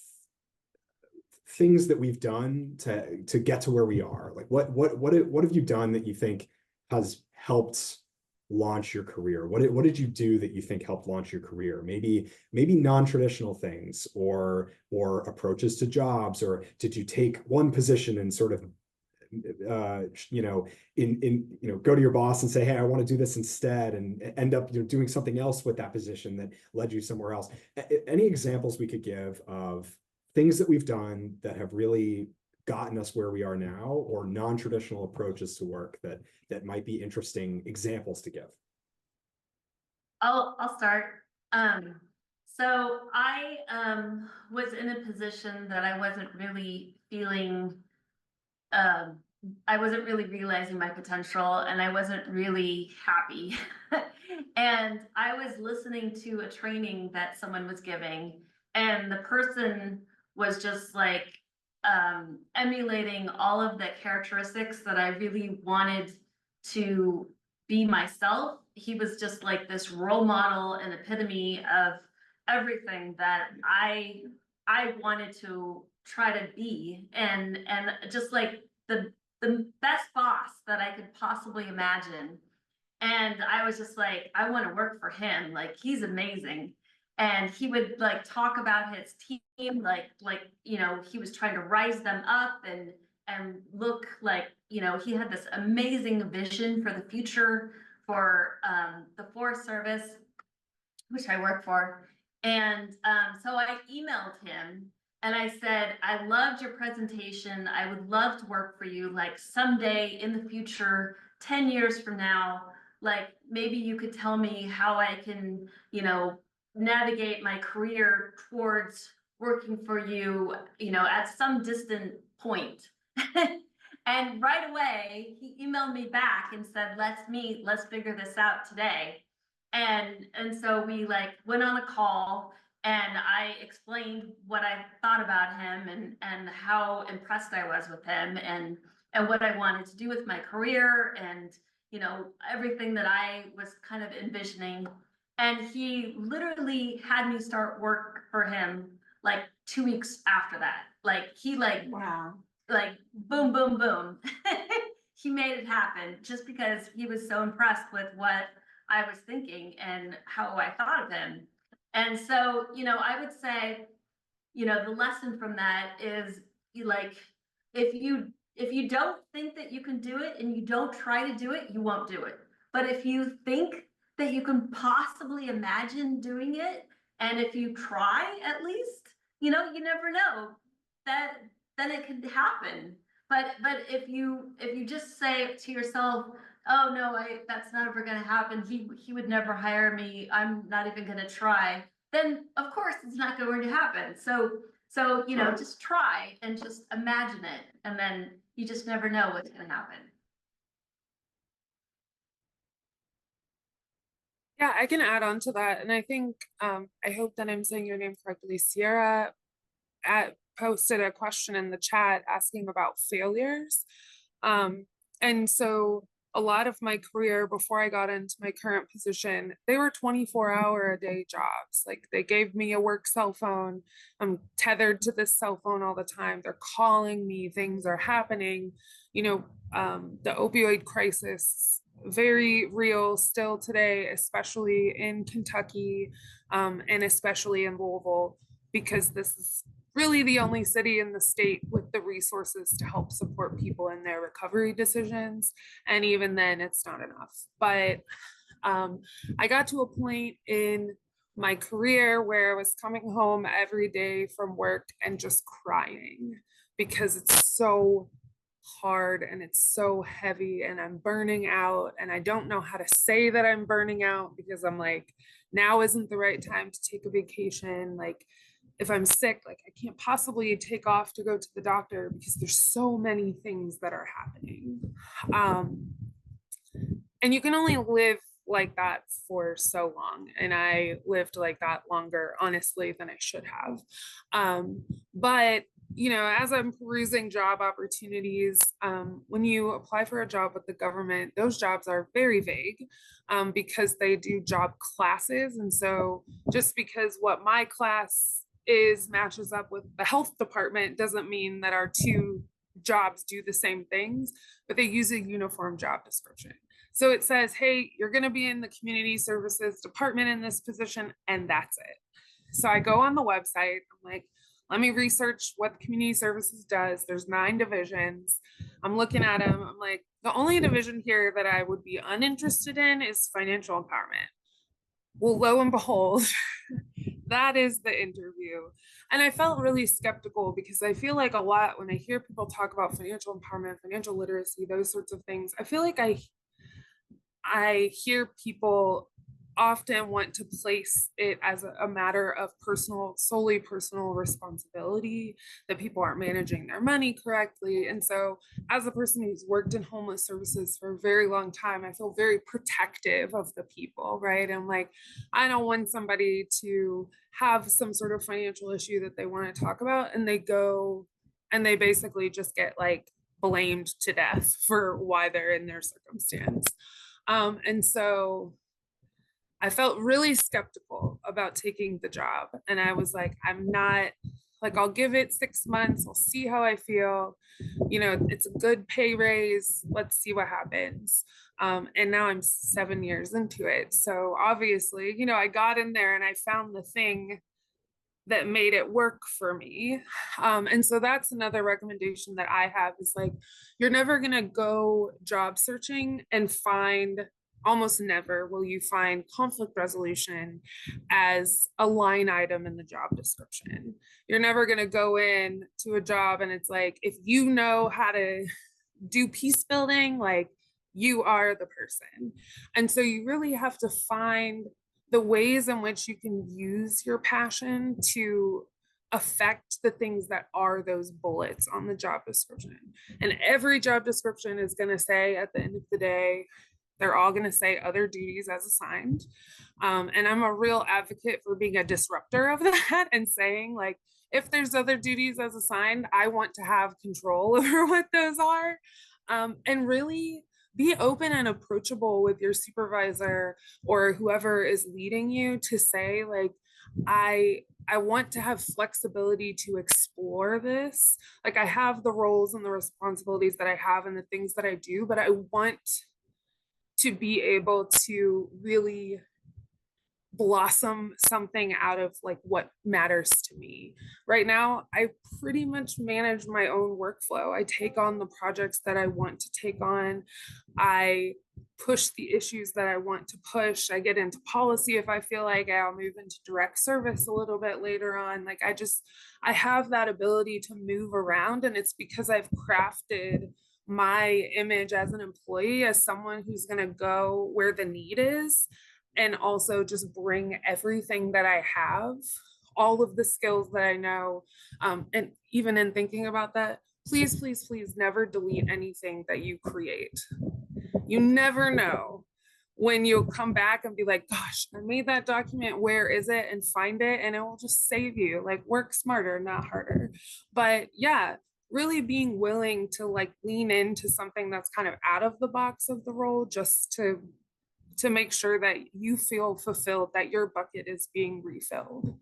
things that we've done to get to where we are. Like what have you done that you think has helped launch your career? What did you do that you think helped launch your career? Maybe non-traditional things or approaches to jobs, or did you take one position and sort of go to your boss and say, hey, I want to do this instead, and end up doing something else with that position that led you somewhere else. Any examples we could give of things that we've done that have really gotten us where we are now, or non-traditional approaches to work that might be interesting examples to give? I'll start. So I was in a position that I wasn't really feeling, I wasn't really realizing my potential, and I wasn't really happy. And I was listening to a training that someone was giving, and the person was just like emulating all of the characteristics that I really wanted to be myself. He was just like this role model and epitome of everything that I wanted to try to be, and just like the best boss that I could possibly imagine. And I was just like, I want to work for him. Like, he's amazing. And he would like talk about his team, like, you know, he was trying to rise them up and look like, you know, he had this amazing vision for the future for the Forest Service, which I work for. And so I emailed him and I said, I loved your presentation. I would love to work for you. Like, someday in the future, 10 years from now, like, maybe you could tell me how I can, you know, navigate my career towards working for you, you know, at some distant point. And right away, he emailed me back and said, let's meet, let's figure this out today. And so we like went on a call and I explained what I thought about him and how impressed I was with him and what I wanted to do with my career and, you know, everything that I was kind of envisioning. And he literally had me start work for him like 2 weeks after that. Like, he Wow. like boom, boom, boom. He made it happen just because he was so impressed with what I was thinking and how I thought of him. And so, you know, I would say, you know, the lesson from that is, you like, if you don't think that you can do it and you don't try to do it, you won't do it. But if you think that you can possibly imagine doing it, and if you try at least, you know, you never know that then it could happen. But if you just say to yourself, oh no, that's never going to happen, he would never hire me, I'm not even going to try, then of course it's not going to happen. So, you know, just try and just imagine it, and then you just never know what's going to happen. Yeah, I can add on to that. And I think, I hope that I'm saying your name correctly. Sierra posted a question in the chat asking about failures. And so a lot of my career before I got into my current position, they were 24-hour-a-day jobs. Like, they gave me a work cell phone. I'm tethered to this cell phone all the time. They're calling me, things are happening. You know, the opioid crisis, very real still today, especially in Kentucky, and especially in Louisville, because this is really the only city in the state with the resources to help support people in their recovery decisions. And even then, it's not enough. But I got to a point in my career where I was coming home every day from work and just crying because it's so hard and it's so heavy and I'm burning out, and I don't know how to say that I'm burning out because I'm like, now isn't the right time to take a vacation. Like, if I'm sick, like, I can't possibly take off to go to the doctor because there's so many things that are happening. And you can only live like that for so long. And I lived like that longer, honestly, than I should have. But, you know, as I'm perusing job opportunities, when you apply for a job with the government, those jobs are very vague because they do job classes. And so just because what my class is matches up with the health department doesn't mean that our two jobs do the same things, but they use a uniform job description. So it says, hey, you're going to be in the community services department in this position, and that's it. So I go on the website, I'm like, let me research what community services does. There's 9 divisions. I'm looking at them. I'm like, the only division here that I would be uninterested in is financial empowerment. Well, lo and behold, that is the interview. And I felt really skeptical because I feel like a lot when I hear people talk about financial empowerment, financial literacy, those sorts of things, I feel like I hear people often want to place it as a matter of solely personal responsibility, that people aren't managing their money correctly. And so as a person who's worked in homeless services for a very long time, I feel very protective of the people, right? And like, I don't want somebody to have some sort of financial issue that they want to talk about and they go and they basically just get like blamed to death for why they're in their circumstance. And so I felt really skeptical about taking the job. And I was like, I'm not, like, I'll give it 6 months. I'll see how I feel. You know, it's a good pay raise. Let's see what happens. And now I'm 7 years into it. So obviously, you know, I got in there and I found the thing that made it work for me. And so that's another recommendation that I have is like, you're never going to go job searching and find, almost never will you find conflict resolution as a line item in the job description. You're never going to go in to a job and it's like, if you know how to do peace building, like you are the person. And so you really have to find the ways in which you can use your passion to affect the things that are those bullets on the job description. And every job description is going to say at the end of the day, they're all going to say other duties as assigned. And I'm a real advocate for being a disruptor of that and saying like, if there's other duties as assigned, I want to have control over what those are. And really be open and approachable with your supervisor or whoever is leading you to say like, I want to have flexibility to explore this. Like I have the roles and the responsibilities that I have and the things that I do, but I want to be able to really blossom something out of like what matters to me. Right now, I pretty much manage my own workflow. I take on the projects that I want to take on. I push the issues that I want to push. I get into policy if I feel like I'll move into direct service a little bit later on. Like I have that ability to move around, and it's because I've crafted my image as an employee as someone who's going to go where the need is and also just bring everything that I have, all of the skills that I know. And even in thinking about that, please, please, please never delete anything that you create. You never know when you'll come back and be like, gosh, I made that document, where is it? And find it, and it will just save you. Like, work smarter, not harder. But yeah, really being willing to like lean into something that's kind of out of the box of the role, just to make sure that you feel fulfilled, that your bucket is being refilled.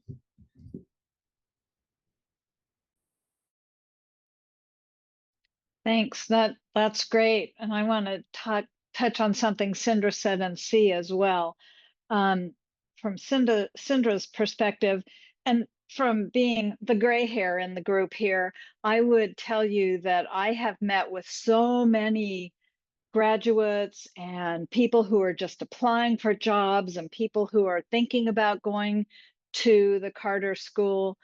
Thanks. That's great. And I want to touch on something Cindra said and see as well. From Cindra's perspective, and from being the gray hair in the group here, I would tell you that I have met with so many graduates and people who are just applying for jobs and people who are thinking about going to the Carter School,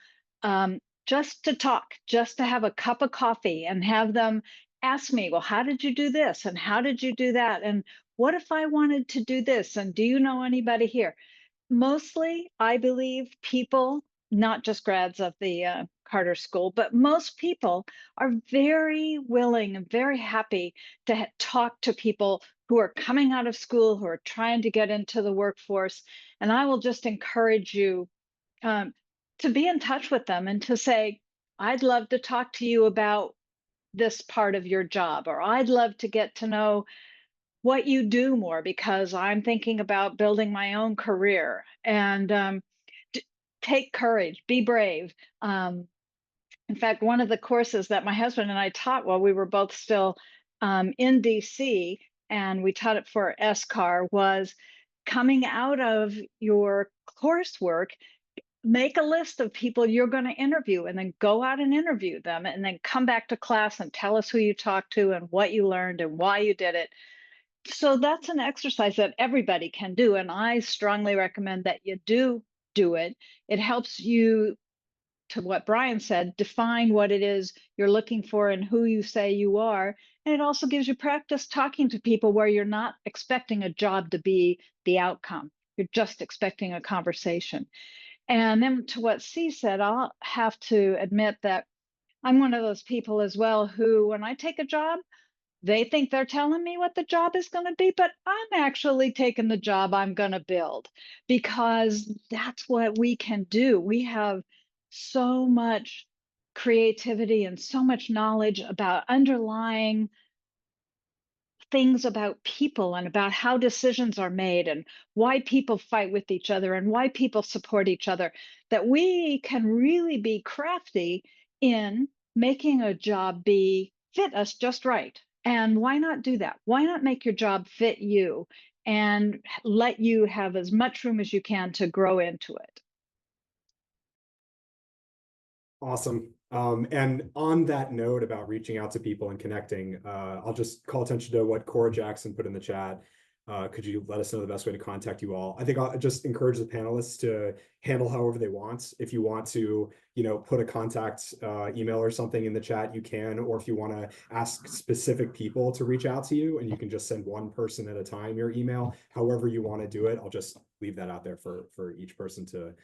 just to talk, just to have a cup of coffee and have them ask me, well, how did you do this? And how did you do that? And what if I wanted to do this? And do you know anybody here? Mostly, I believe people, not just grads of the Carter School, but most people are very willing and very happy to talk to people who are coming out of school, who are trying to get into the workforce. And I will just encourage you to be in touch with them and to say, I'd love to talk to you about this part of your job, or I'd love to get to know what you do more because I'm thinking about building my own career. And take courage, be brave. In fact, one of the courses that my husband and I taught while we were both still in DC, and we taught it for SCAR, was coming out of your coursework, make a list of people you're going to interview and then go out and interview them and then come back to class and tell us who you talked to and what you learned and why you did it. So that's an exercise that everybody can do. And I strongly recommend that you do it. It helps you, to what Brian said, define what it is you're looking for and who you say you are. And it also gives you practice talking to people where you're not expecting a job to be the outcome. You're just expecting a conversation. And then to what C said, I'll have to admit that I'm one of those people as well who, when I take a job, they think they're telling me what the job is going to be, but I'm actually taking the job I'm going to build, because that's what we can do. We have so much creativity and so much knowledge about underlying things about people and about how decisions are made and why people fight with each other and why people support each other, that we can really be crafty in making a job fit us just right. And why not do that? Why not make your job fit you and let you have as much room as you can to grow into it? Awesome. And on that note about reaching out to people and connecting, I'll just call attention to what Cora Jackson put in the chat. Could you let us know the best way to contact you all? I think I'll just encourage the panelists to handle however they want. If you want to, put a contact email or something in the chat, you can, or if you want to ask specific people to reach out to you, and you can just send one person at a time your email, however you want to do it. I'll just leave that out there for each person to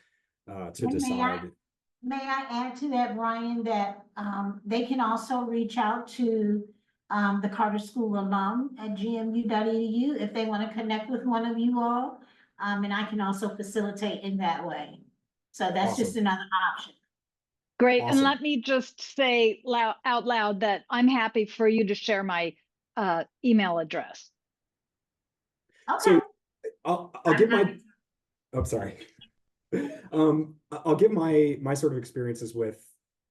decide. May I add to that, Brian, that they can also reach out to the Carter School alum at gmu.edu if they want to connect with one of you all. And I can also facilitate in that way. So that's Awesome. just another option. Great. Awesome. And let me just say out loud that I'm happy for you to share my email address. Okay. So I'll give my, oh, sorry. I'll give my sort of experiences with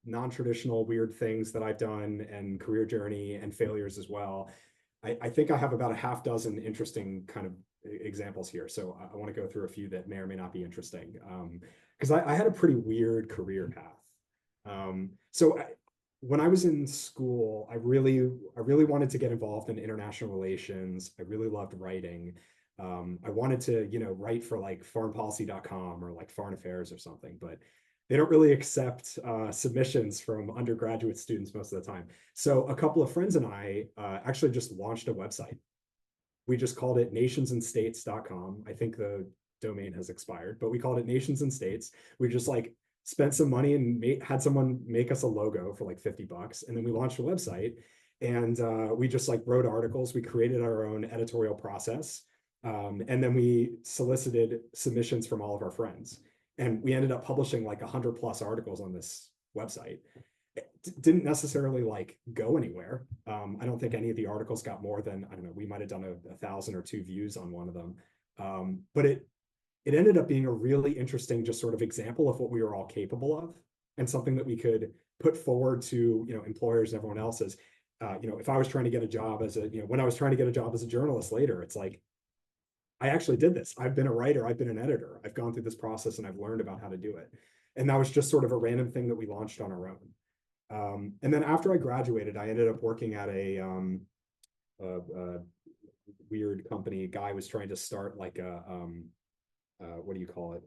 non-traditional weird things that I've done and career journey and failures as well. I think I have about a half dozen interesting kind of examples here. So I want to go through a few that may or may not be interesting. Because I had a pretty weird career path. When I was in school, I really wanted to get involved in international relations. I really loved writing. I wanted to, write for like foreignpolicy.com or like Foreign Affairs or something, but they don't really accept submissions from undergraduate students most of the time. So a couple of friends and I actually just launched a website. We just called it nationsandstates.com. I think the domain has expired, but we called it Nations and States. We just like spent some money and had someone make us a logo for like $50. And then we launched a website and we just like wrote articles. We created our own editorial process. And then we solicited submissions from all of our friends. And we ended up publishing like 100+ articles on this website. It didn't necessarily like go anywhere. I don't think any of the articles got more than, I don't know, we might have done 1,000 or 2 views on one of them. But it ended up being a really interesting just sort of example of what we were all capable of and something that we could put forward to, employers and everyone else as, if I was trying to get a job as when I was trying to get a job as a journalist later, it's like, I actually did this. I've been a writer. I've been an editor. I've gone through this process and I've learned about how to do it. And that was just sort of a random thing that we launched on our own. And then after I graduated, I ended up working at a weird company. A guy was trying to start like a, what do you call it?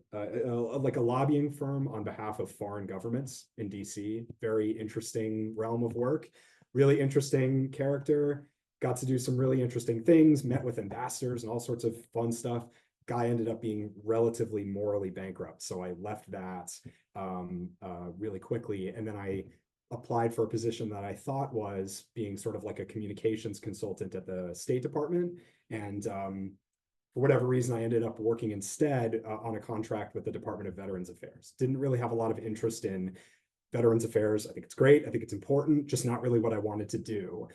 Like a lobbying firm on behalf of foreign governments in DC. Very interesting realm of work. Really interesting character. Got to do some really interesting things, met with ambassadors and all sorts of fun stuff. Guy ended up being relatively morally bankrupt. So I left that really quickly. And then I applied for a position that I thought was being sort of like a communications consultant at the State Department. And for whatever reason, I ended up working instead on a contract with the Department of Veterans Affairs. Didn't really have a lot of interest in Veterans Affairs. I think it's great. I think it's important, just not really what I wanted to do.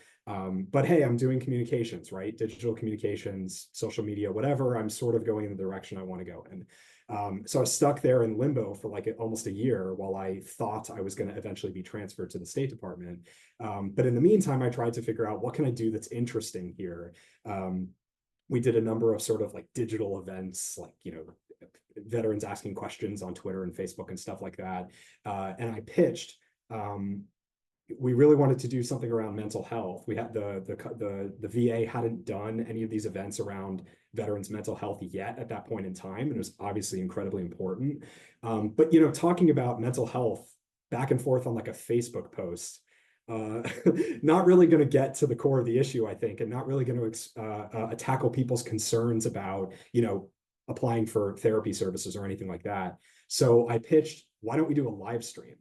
But hey, I'm doing communications, right? Digital communications, social media, whatever. I'm sort of going in the direction I want to go in. So I was stuck there in limbo for like almost a year while I thought I was going to eventually be transferred to the State Department. But in the meantime, I tried to figure out what can I do that's interesting here. We did a number of sort of like digital events, like, veterans asking questions on Twitter and Facebook and stuff like that. And I pitched, we really wanted to do something around mental health. We had the VA hadn't done any of these events around veterans' mental health yet at that point in time. And it was obviously incredibly important. But, talking about mental health back and forth on like a Facebook post, not really going to get to the core of the issue, I think, and not really going to tackle people's concerns about, applying for therapy services or anything like that. So I pitched, why don't we do a live stream?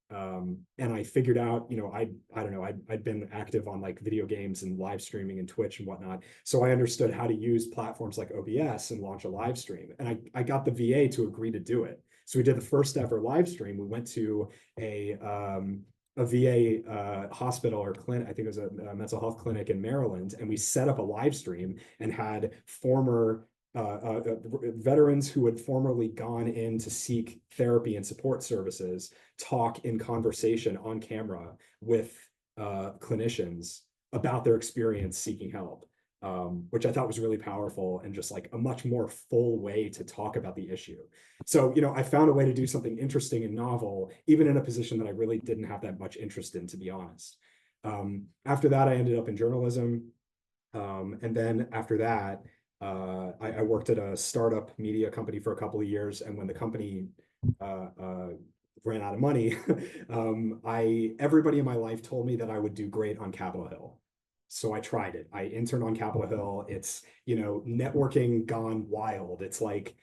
And I figured out, I don't know, I'd been active on like video games and live streaming and Twitch and whatnot. So I understood how to use platforms like OBS and launch a live stream. And I got the VA to agree to do it. So we did the first ever live stream. We went to a a VA hospital or clinic. I think it was a mental health clinic in Maryland, and we set up a live stream and had former veterans who had formerly gone in to seek therapy and support services talk in conversation on camera with clinicians about their experience seeking help, which I thought was really powerful and just like a much more full way to talk about the issue. So, I found a way to do something interesting and novel, even in a position that I really didn't have that much interest in, to be honest. After that, I ended up in journalism. And then after that, I worked at a startup media company for a couple of years. And when the company ran out of money, everybody in my life told me that I would do great on Capitol Hill. So I tried it. I interned on Capitol Hill. It's, networking gone wild. It's like,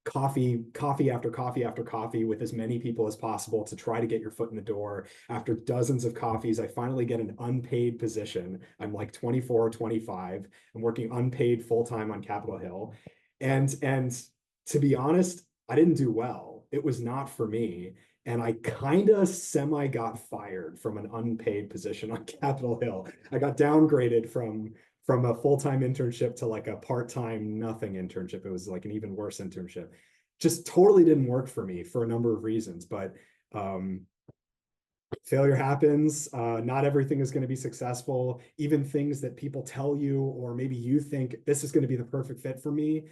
coffee after coffee after coffee with as many people as possible to try to get your foot in the door. After dozens of coffees, I finally get an unpaid position. I'm like 24 or 25. I'm working unpaid full-time on Capitol Hill. And to be honest, I didn't do well. It was not for me. And I kind of semi got fired from an unpaid position on Capitol Hill. I got downgraded from a full-time internship to like a part-time nothing internship. It was like an even worse internship. Just totally didn't work for me for a number of reasons, but failure happens. Not everything is going to be successful. Even things that people tell you, or maybe you think this is going to be the perfect fit for me,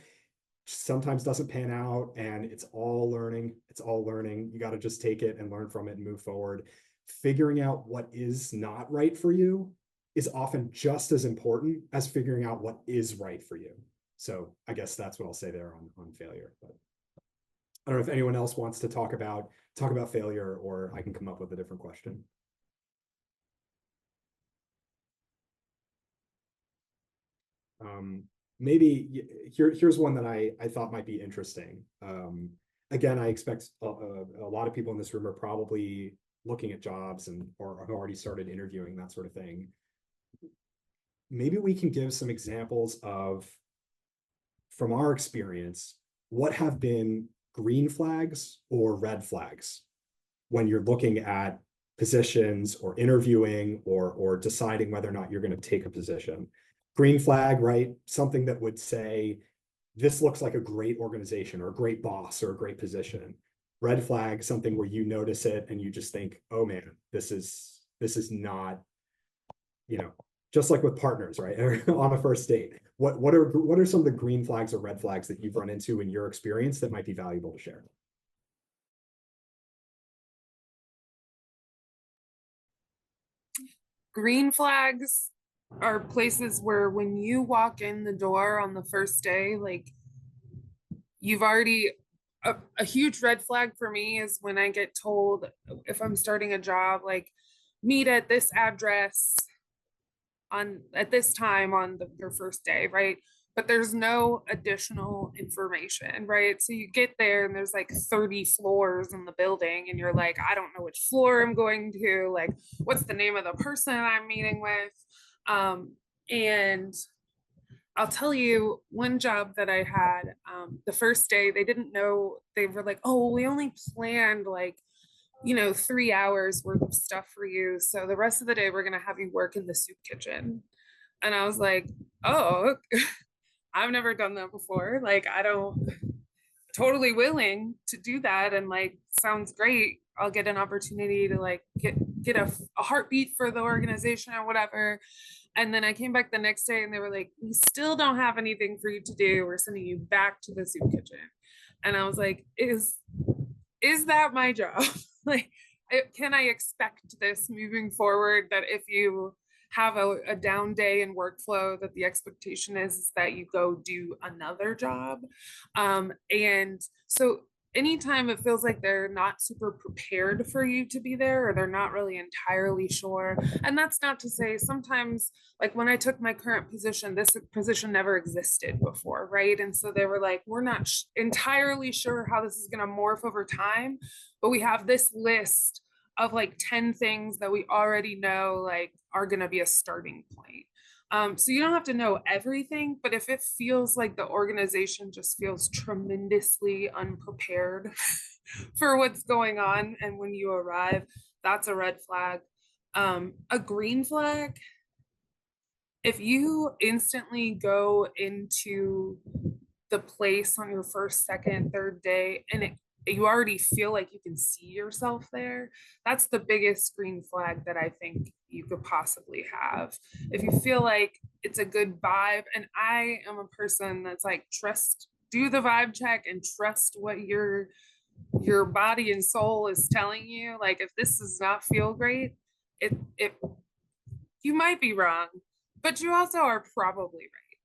sometimes doesn't pan out, and it's all learning. You got to just take it and learn from it and move forward. Figuring out what is not right for you is often just as important as figuring out what is right for you. So I guess that's what I'll say there on failure. But I don't know if anyone else wants to talk about failure, or I can come up with a different question. Maybe here's one that I thought might be interesting. Again, I expect a lot of people in this room are probably looking at jobs or have already started interviewing, that sort of thing. Maybe we can give some examples of, from our experience, what have been green flags or red flags when you're looking at positions or interviewing or deciding whether or not you're going to take a position. Green flag, right? Something that would say, this looks like a great organization or a great boss or a great position. Red flag, something where you notice it and you just think, oh man, this is not, just like with partners, right? On a first date. What are some of the green flags or red flags that you've run into in your experience that might be valuable to share? Green flags are places where when you walk in the door on the first day, like you've already, a huge red flag for me is when I get told, if I'm starting a job, like meet at this address at this time on your first day, right? But there's no additional information, right? So you get there and there's like 30 floors in the building and you're like, I don't know which floor I'm going to, like, what's the name of the person I'm meeting with? And I'll tell you one job that I had, the first day, they didn't know, they were like, oh, we only planned like, 3 hours worth of stuff for you. So the rest of the day, we're going to have you work in the soup kitchen. And I was like, oh, I've never done that before. Like, totally willing to do that. And like, sounds great. I'll get an opportunity to like get a heartbeat for the organization or whatever. And then I came back the next day and they were like, we still don't have anything for you to do. We're sending you back to the soup kitchen. And I was like, is that my job? Like, can I expect this moving forward, that if you have a down day in workflow, that the expectation is that you go do another job? And so anytime it feels like they're not super prepared for you to be there, or they're not really entirely sure. And that's not to say, sometimes, like when I took my current position, this position never existed before, right? And so they were like, we're not entirely sure how this is going to morph over time, but we have this list of like 10 things that we already know like are going to be a starting point. So you don't have to know everything, but if it feels like the organization just feels tremendously unprepared for what's going on, and when you arrive, that's a red flag. A green flag, if you instantly go into the place on your first, second, third day and you already feel like you can see yourself there, that's the biggest green flag that I think you could possibly have. If you feel like it's a good vibe, and I am a person that's like, do the vibe check and trust what your body and soul is telling you. Like, if this does not feel great, it you might be wrong, but you also are probably right.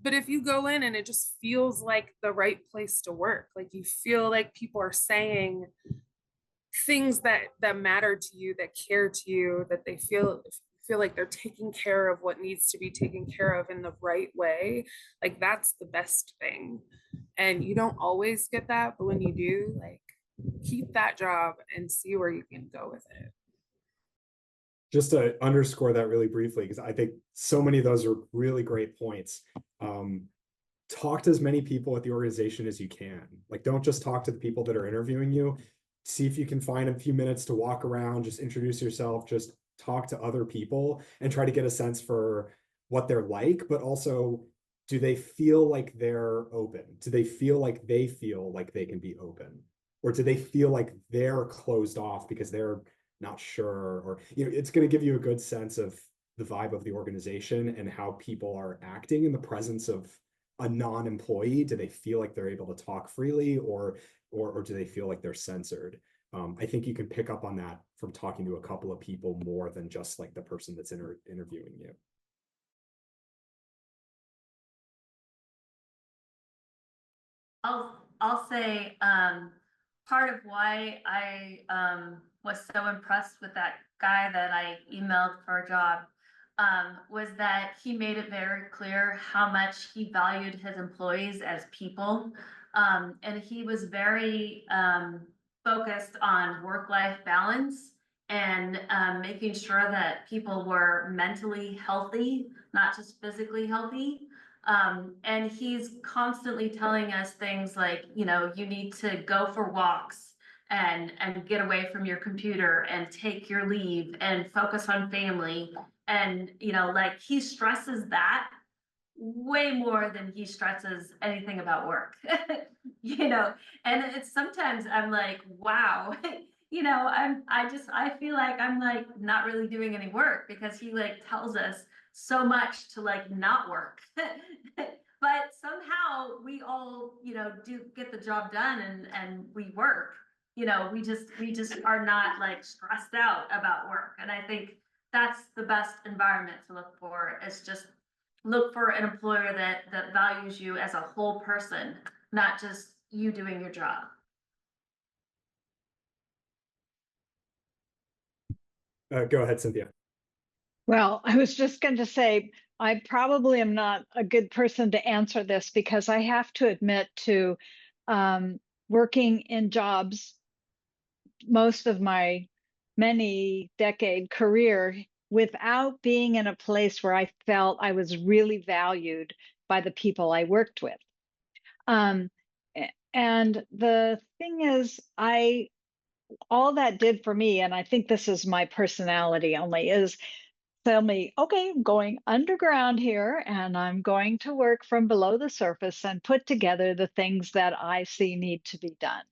But if you go in and it just feels like the right place to work, like you feel like people are saying things that matter to you, that care to you, that they feel like they're taking care of what needs to be taken care of in the right way, like that's the best thing. And you don't always get that, but when you do, like, keep that job and see where you can go with it. Just to underscore that really briefly, because I think so many of those are really great points. Talk to as many people at the organization as you can. Like, don't just talk to the people that are interviewing you. See if you can find a few minutes to walk around, just introduce yourself, just talk to other people and try to get a sense for what they're like, but also, do they feel like they're open? Do they feel like they can be open? Or do they feel like they're closed off because they're not sure? Or, it's going to give you a good sense of the vibe of the organization and how people are acting in the presence of a non-employee. Do they feel like they're able to talk freely, or do they feel like they're censored? I think you can pick up on that from talking to a couple of people more than just like the person that's interviewing you. I'll say part of why I was so impressed with that guy that I emailed for a job was that he made it very clear how much he valued his employees as people. And he was very focused on work-life balance and making sure that people were mentally healthy, not just physically healthy. And he's constantly telling us things like, you need to go for walks and get away from your computer and take your leave and focus on family. And, like, he stresses that way more than he stresses anything about work. And it's sometimes I'm like, wow, I feel like I'm like not really doing any work because he like tells us so much to like not work. But somehow we all, do get the job done and we work. We just are not like stressed out about work. And I think that's the best environment to look for, is just look for an employer that values you as a whole person, not just you doing your job. Go ahead, Cynthia. Well, I was just going to say, I probably am not a good person to answer this because I have to admit to working in jobs most of my many decade career without being in a place where I felt I was really valued by the people I worked with. And the thing is, all that did for me, and I think this is my personality only, is tell me, okay, I'm going underground here and I'm going to work from below the surface and put together the things that I see need to be done.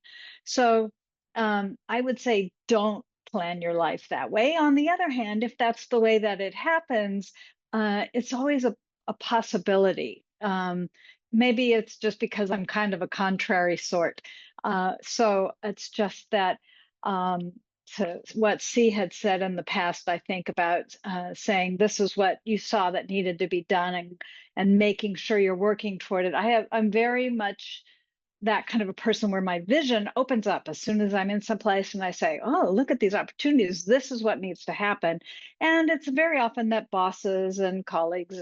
So I would say don't plan your life that way. On the other hand, if that's the way that it happens, it's always a possibility. Maybe it's just because I'm kind of a contrary sort. So it's just that to what C had said in the past, I think, about saying this is what you saw that needed to be done, and making sure you're working toward it. I'm very much that kind of a person where my vision opens up as soon as I'm in some place and I say, oh, look at these opportunities. This is what needs to happen. And it's very often that bosses and colleagues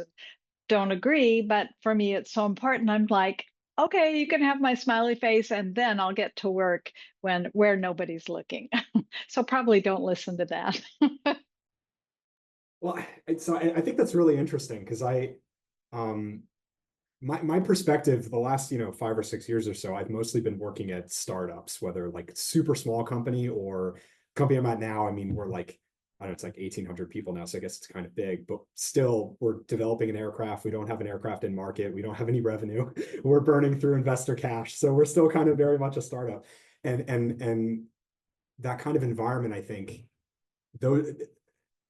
don't agree, but for me, it's so important. I'm like, okay, you can have my smiley face and then I'll get to work where nobody's looking. So probably don't listen to that. Well, so I think that's really interesting because my perspective, the last 5 or 6 years or so, I've mostly been working at startups, whether like super small company or company I'm at now, I mean, we're like, I don't know, it's like 1,800 people now, so I guess it's kind of big, but still we're developing an aircraft. We don't have an aircraft in market. We don't have any revenue. We're burning through investor cash. So we're still kind of very much a startup. And that kind of environment, I think, though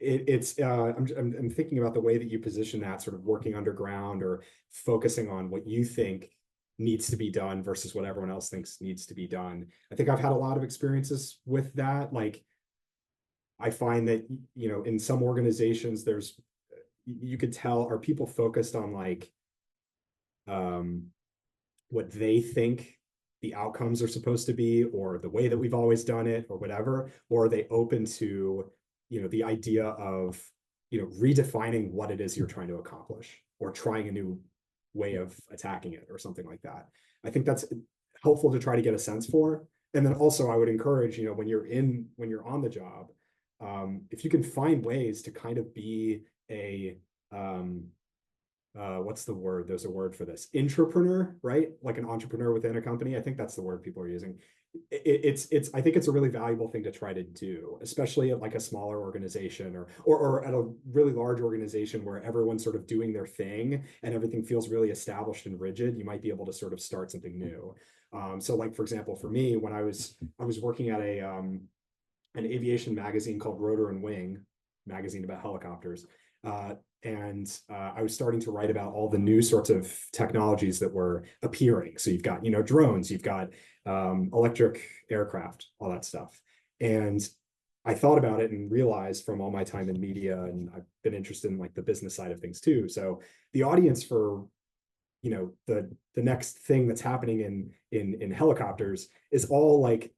I'm thinking about the way that you position that, sort of working underground or focusing on what you think needs to be done versus what everyone else thinks needs to be done. I think I've had a lot of experiences with that. Like, I find that, you know, in some organizations, you could tell, are people focused on like what they think the outcomes are supposed to be, or the way that we've always done it, or whatever, or are they open to, you know, the idea of, you know, redefining what it is you're trying to accomplish, or trying a new way of attacking it, or something like that. I think that's helpful to try to get a sense for. And then also I would encourage, you know, when you're on the job, if you can find ways to kind of be a what's the word? There's a word for this. Intrapreneur, right? Like an entrepreneur within a company. I think that's the word people are using. I think it's a really valuable thing to try to do, especially at like a smaller organization or at a really large organization where everyone's sort of doing their thing and everything feels really established and rigid. You might be able to sort of start something new. So like, for example, for me, when I was working at an aviation magazine called Rotor and Wing, magazine about helicopters. And I was starting to write about all the new sorts of technologies that were appearing. So you've got, you know, drones, you've got electric aircraft, all that stuff. And I thought about it and realized from all my time in media, and I've been interested in like the business side of things too. So the audience for, you know, the next thing that's happening in helicopters is all like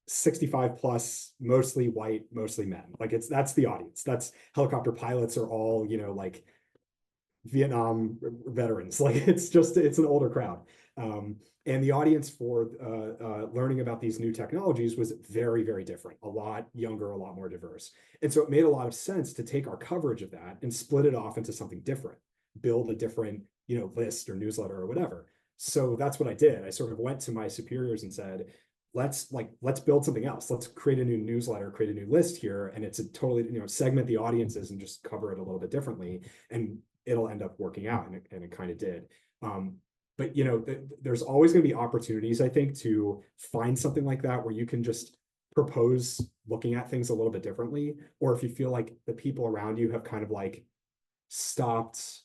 65 plus, mostly white, mostly men. Like that's the audience. That's helicopter pilots are all, you know, like Vietnam veterans. Like it's an older crowd. And the audience for learning about these new technologies was very, very different, a lot younger, a lot more diverse. And so it made a lot of sense to take our coverage of that and split it off into something different, build a different, you know, list or newsletter or whatever. So that's what I did. I sort of went to my superiors and said, let's build something else. Let's create a new newsletter, create a new list here. And it's a totally, you know, segment the audiences and just cover it a little bit differently. And it'll end up working out. And it kind of did. But, you know, there's always going to be opportunities, I think, to find something like that where you can just propose looking at things a little bit differently. Or if you feel like the people around you have kind of like stopped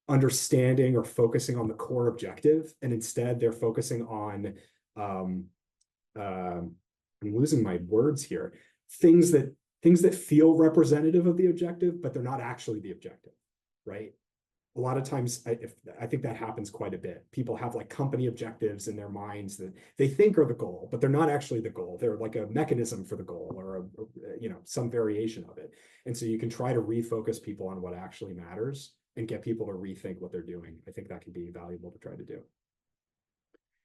understanding or focusing on the core objective, and instead they're focusing on I'm losing my words here, things that feel representative of the objective, but they're not actually the objective, right? A lot of times I think that happens quite a bit. People have like company objectives in their minds that they think are the goal, but they're not actually the goal. They're like a mechanism for the goal, or you know, some variation of it. And so you can try to refocus people on what actually matters and get people to rethink what they're doing. I think that can be valuable to try to do.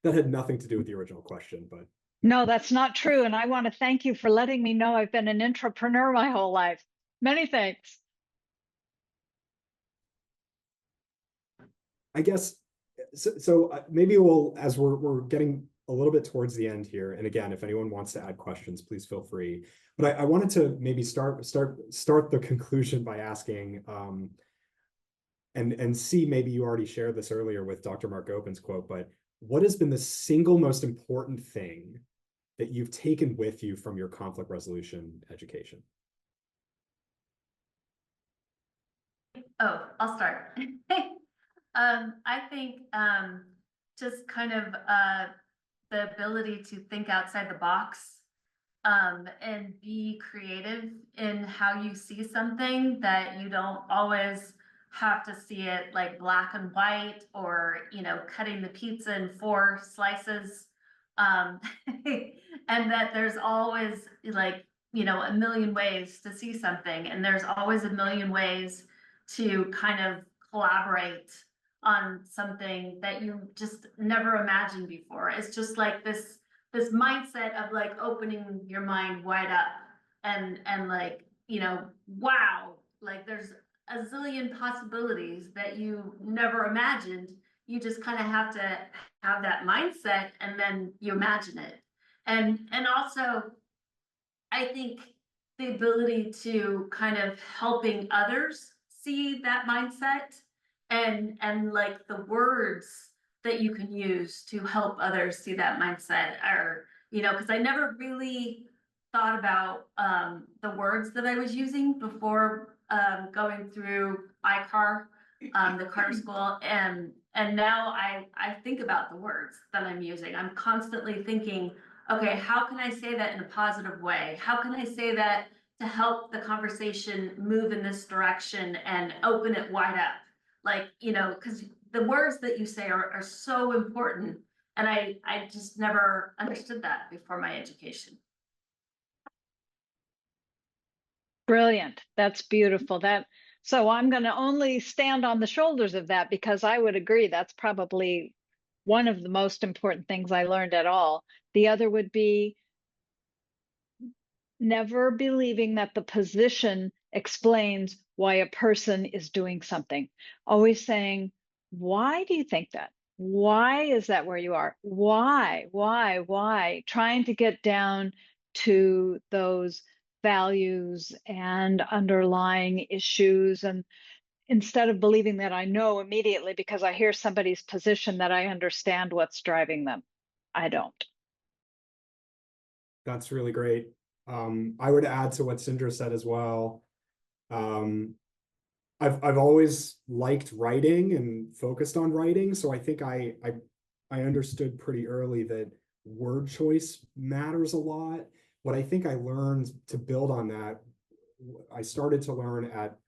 That had nothing to do with the original question, but. No, that's not true. And I want to thank you for letting me know I've been an entrepreneur my whole life. Many thanks. I guess, so maybe we'll, as we're getting a little bit towards the end here, and again, if anyone wants to add questions, please feel free. But I wanted to maybe start the conclusion by asking, and see, maybe you already shared this earlier with Dr. Mark Gopin's quote, but what has been the single most important thing that you've taken with you from your conflict resolution education? Oh, I'll start. I think just kind of the ability to think outside the box and be creative in how you see something, that you don't always have to see it like black and white, or, you know, cutting the pizza in 4 slices. And that there's always like, you know, a million ways to see something, and there's always a million ways to kind of collaborate on something that you just never imagined before. It's just like this mindset of like opening your mind wide up and like, you know, wow, like there's a zillion possibilities that you never imagined. You just kind of have to have that mindset, and then you imagine it. And also I think the ability to kind of helping others see that mindset and like the words that you can use to help others see that mindset are, because I never really thought about the words that I was using before going through ICAR, the Carter School, and now I think about the words that I'm using. I'm constantly thinking, okay, how can I say that in a positive way? How can I say that to help the conversation move in this direction and open it wide up? Like, because the words that you say are so important. And I just never understood that before my education. Brilliant. That's beautiful. So I'm going to only stand on the shoulders of that, because I would agree that's probably one of the most important things I learned at all. The other would be never believing that the position explains why a person is doing something. Always saying, why do you think that? Why is that where you are? Why? Trying to get down to those values and underlying issues. And instead of believing that I know immediately because I hear somebody's position, that I understand what's driving them. I don't. That's really great. I would add to what Cindra said as well. I've always liked writing and focused on writing, so I think I understood pretty early that word choice matters a lot. What I think I learned to build on that, I started to learn at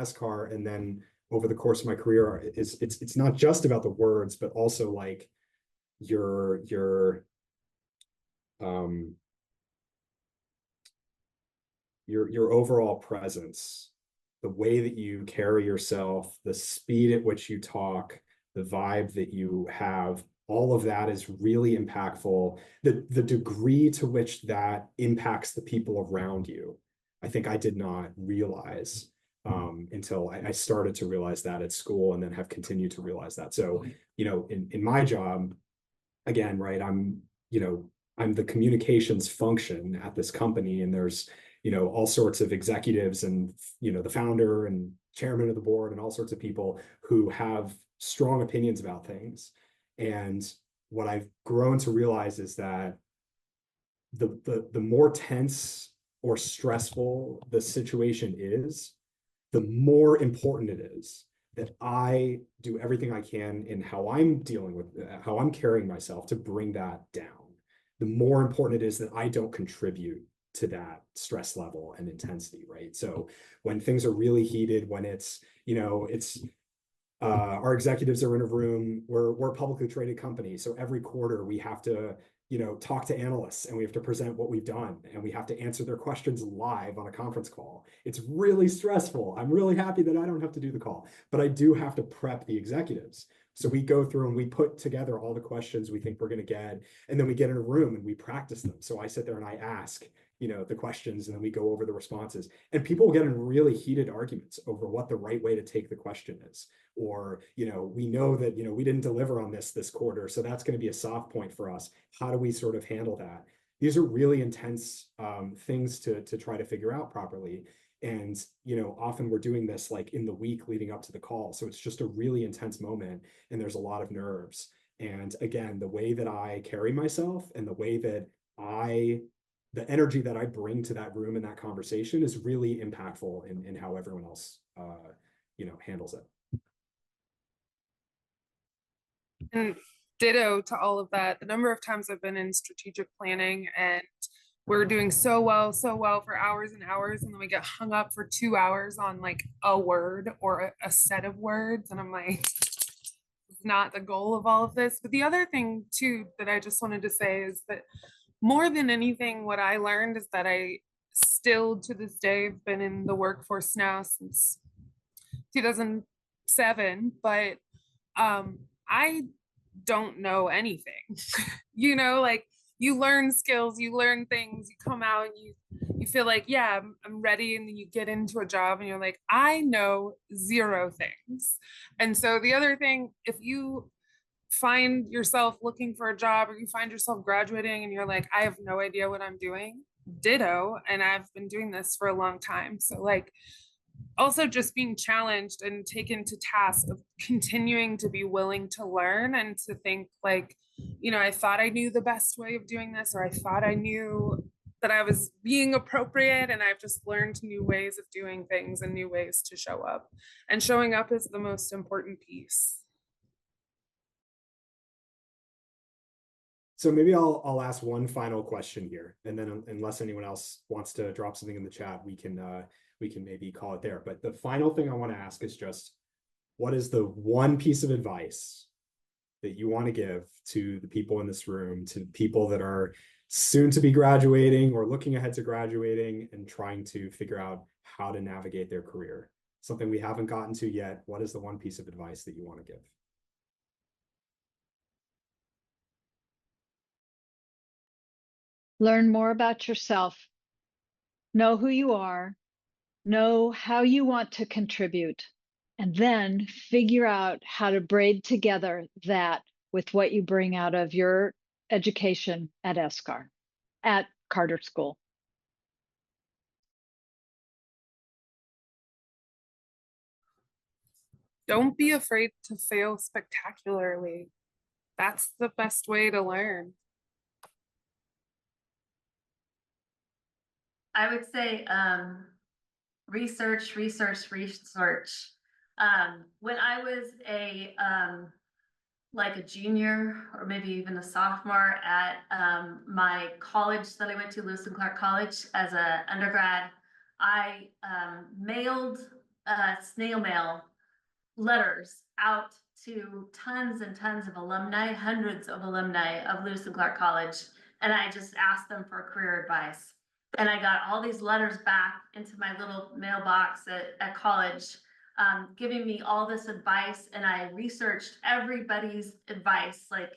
SCAR, and then over the course of my career, is it's not just about the words, but also like your overall presence, the way that you carry yourself, the speed at which you talk, the vibe that you have, all of that is really impactful. The degree to which that impacts the people around you, I think I did not realize until I started to realize that at school, and then have continued to realize that. So, in my job, again, right, I'm the communications function at this company, and there's all sorts of executives and the founder and chairman of the board and all sorts of people who have strong opinions about things. And what I've grown to realize is that the more tense or stressful the situation is, the more important it is that I do everything I can in how I'm dealing with, how I'm carrying myself to bring that down. The more important it is that I don't contribute to that stress level and intensity, right? So when things are really heated, when it's our executives are in a room, we're a publicly traded company, so every quarter we have to talk to analysts, and we have to present what we've done, and we have to answer their questions live on a conference call. It's really stressful. I'm really happy that I don't have to do the call, but I do have to prep the executives. So we go through and we put together all the questions we think we're going to get, and then we get in a room and we practice them. So I sit there and I ask the questions, and then we go over the responses, and people get in really heated arguments over what the right way to take the question is. Or, we know that, we didn't deliver on this quarter, so that's going to be a soft point for us. How do we sort of handle that? These are really intense things to try to figure out properly. And, often we're doing this like in the week leading up to the call. So it's just a really intense moment, and there's a lot of nerves. And again, the way that I carry myself and the way that the energy that I bring to that room and that conversation is really impactful in how everyone else, handles it. And ditto to all of that. The number of times I've been in strategic planning and we're doing so well for hours and hours, and then we get hung up for 2 hours on like a word or a set of words, and I'm like, it's not the goal of all of this. But the other thing too that I just wanted to say is that more than anything, what I learned is that I still to this day have been in the workforce now since 2007, but I don't know anything. Like you learn skills, you learn things, you come out and you feel like, yeah, I'm ready. And then you get into a job and you're like, I know 0 things. And so the other thing, if you find yourself looking for a job, or you find yourself graduating and you're like, I have no idea what I'm doing, ditto, and I've been doing this for a long time. So like also just being challenged and taken to task of continuing to be willing to learn and to think like, you know, I thought I knew the best way of doing this, or I thought I knew that I was being appropriate, and I've just learned new ways of doing things and new ways to show up. And showing up is the most important piece. So maybe I'll ask one final question here, and then unless anyone else wants to drop something in the chat, we can maybe call it there. But the final thing I want to ask is just, what is the one piece of advice that you want to give to the people in this room, to people that are soon to be graduating or looking ahead to graduating and trying to figure out how to navigate their career? Something we haven't gotten to yet. What is the one piece of advice that you want to give? Learn more about yourself. Know who you are. Know how you want to contribute. And then figure out how to braid together that with what you bring out of your education at SCAR, at Carter School. Don't be afraid to fail spectacularly. That's the best way to learn. I would say research. When I was like a junior or maybe even a sophomore at my college that I went to, Lewis and Clark College, as an undergrad, I mailed snail mail letters out to tons and tons of alumni, hundreds of alumni of Lewis and Clark College, and I just asked them for career advice. And I got all these letters back into my little mailbox at college, giving me all this advice, and I researched everybody's advice, like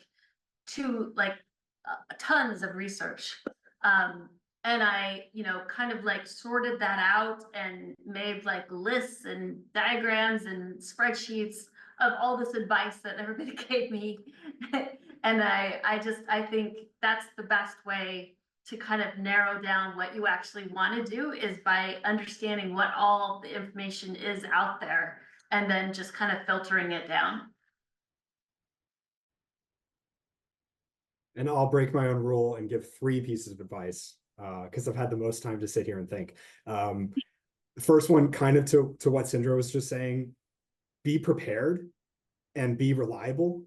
tons of research. And I, kind of like sorted that out and made like lists and diagrams and spreadsheets of all this advice that everybody gave me. And I think that's the best way to kind of narrow down what you actually want to do, is by understanding what all the information is out there and then just kind of filtering it down. And I'll break my own rule and give 3 pieces of advice, because I've had the most time to sit here and think. The first one, kind of to what Cindra was just saying, be prepared and be reliable.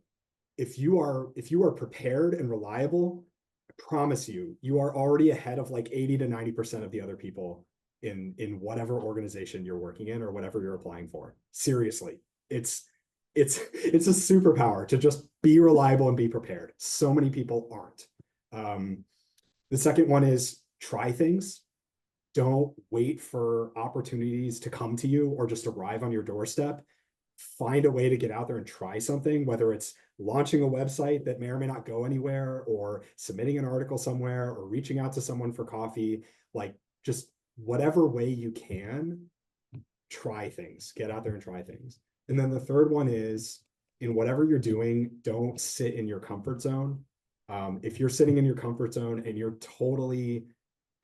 If you are prepared and reliable, I promise you, you are already ahead of like 80 to 90% of the other people in whatever organization you're working in or whatever you're applying for. Seriously, it's a superpower to just be reliable and be prepared. So many people aren't. The second one is try things. Don't wait for opportunities to come to you or just arrive on your doorstep. Find a way to get out there and try something, whether it's launching a website that may or may not go anywhere, or submitting an article somewhere, or reaching out to someone for coffee. Like, just whatever way you can, try things, get out there and try things. And then the third one is, in whatever you're doing, don't sit in your comfort zone. If you're sitting in your comfort zone and you're totally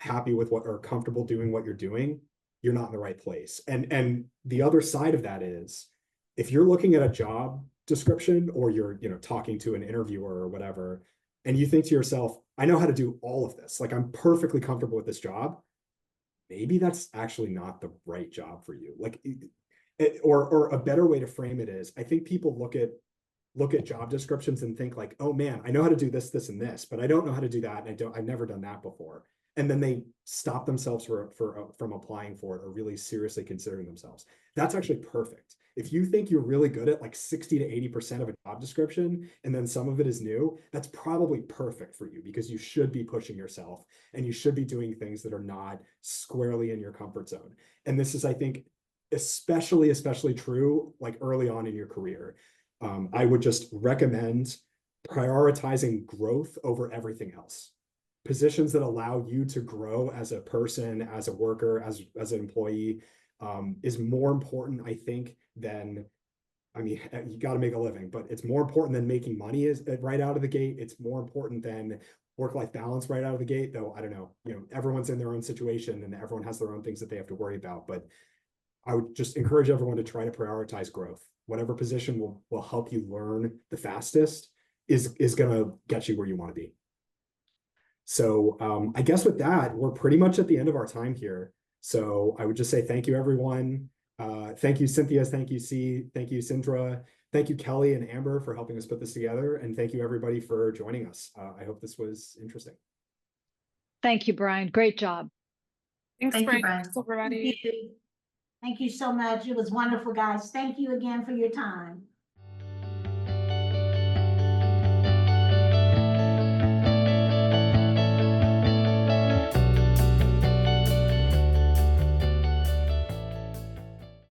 happy with what, or comfortable doing what you're doing, you're not in the right place. And the other side of that is, if you're looking at a job description, or you're, talking to an interviewer or whatever, and you think to yourself, I know how to do all of this, like I'm perfectly comfortable with this job, maybe that's actually not the right job for you. Like, or a better way to frame it is, I think people look at job descriptions and think like, oh man, I know how to do this, this, and this, but I don't know how to do that. And I've never done that before. And then they stop themselves from applying for it or really seriously considering themselves. That's actually perfect. If you think you're really good at like 60 to 80% of a job description, and then some of it is new, that's probably perfect for you, because you should be pushing yourself and you should be doing things that are not squarely in your comfort zone. And this is, I think, especially true like early on in your career. I would just recommend prioritizing growth over everything else. Positions that allow you to grow as a person, as a worker, as an employee, is more important, I think, than, you got to make a living, but it's more important than making money is right out of the gate. It's more important than work-life balance right out of the gate, though I don't know, everyone's in their own situation and everyone has their own things that they have to worry about. But I would just encourage everyone to try to prioritize growth. Whatever position will help you learn the fastest is going to get you where you want to be. So I guess with that, we're pretty much at the end of our time here. So I would just say thank you, everyone. Thank you, Cynthia. Thank you, C. Thank you, Cindra. Thank you, Kelly and Amber, for helping us put this together. And thank you, everybody, for joining us. I hope this was interesting. Thank you, Brian. Great job. Thanks, Thank you, Brian. Brian. Thanks, everybody. Thank you so much. It was wonderful, guys. Thank you again for your time.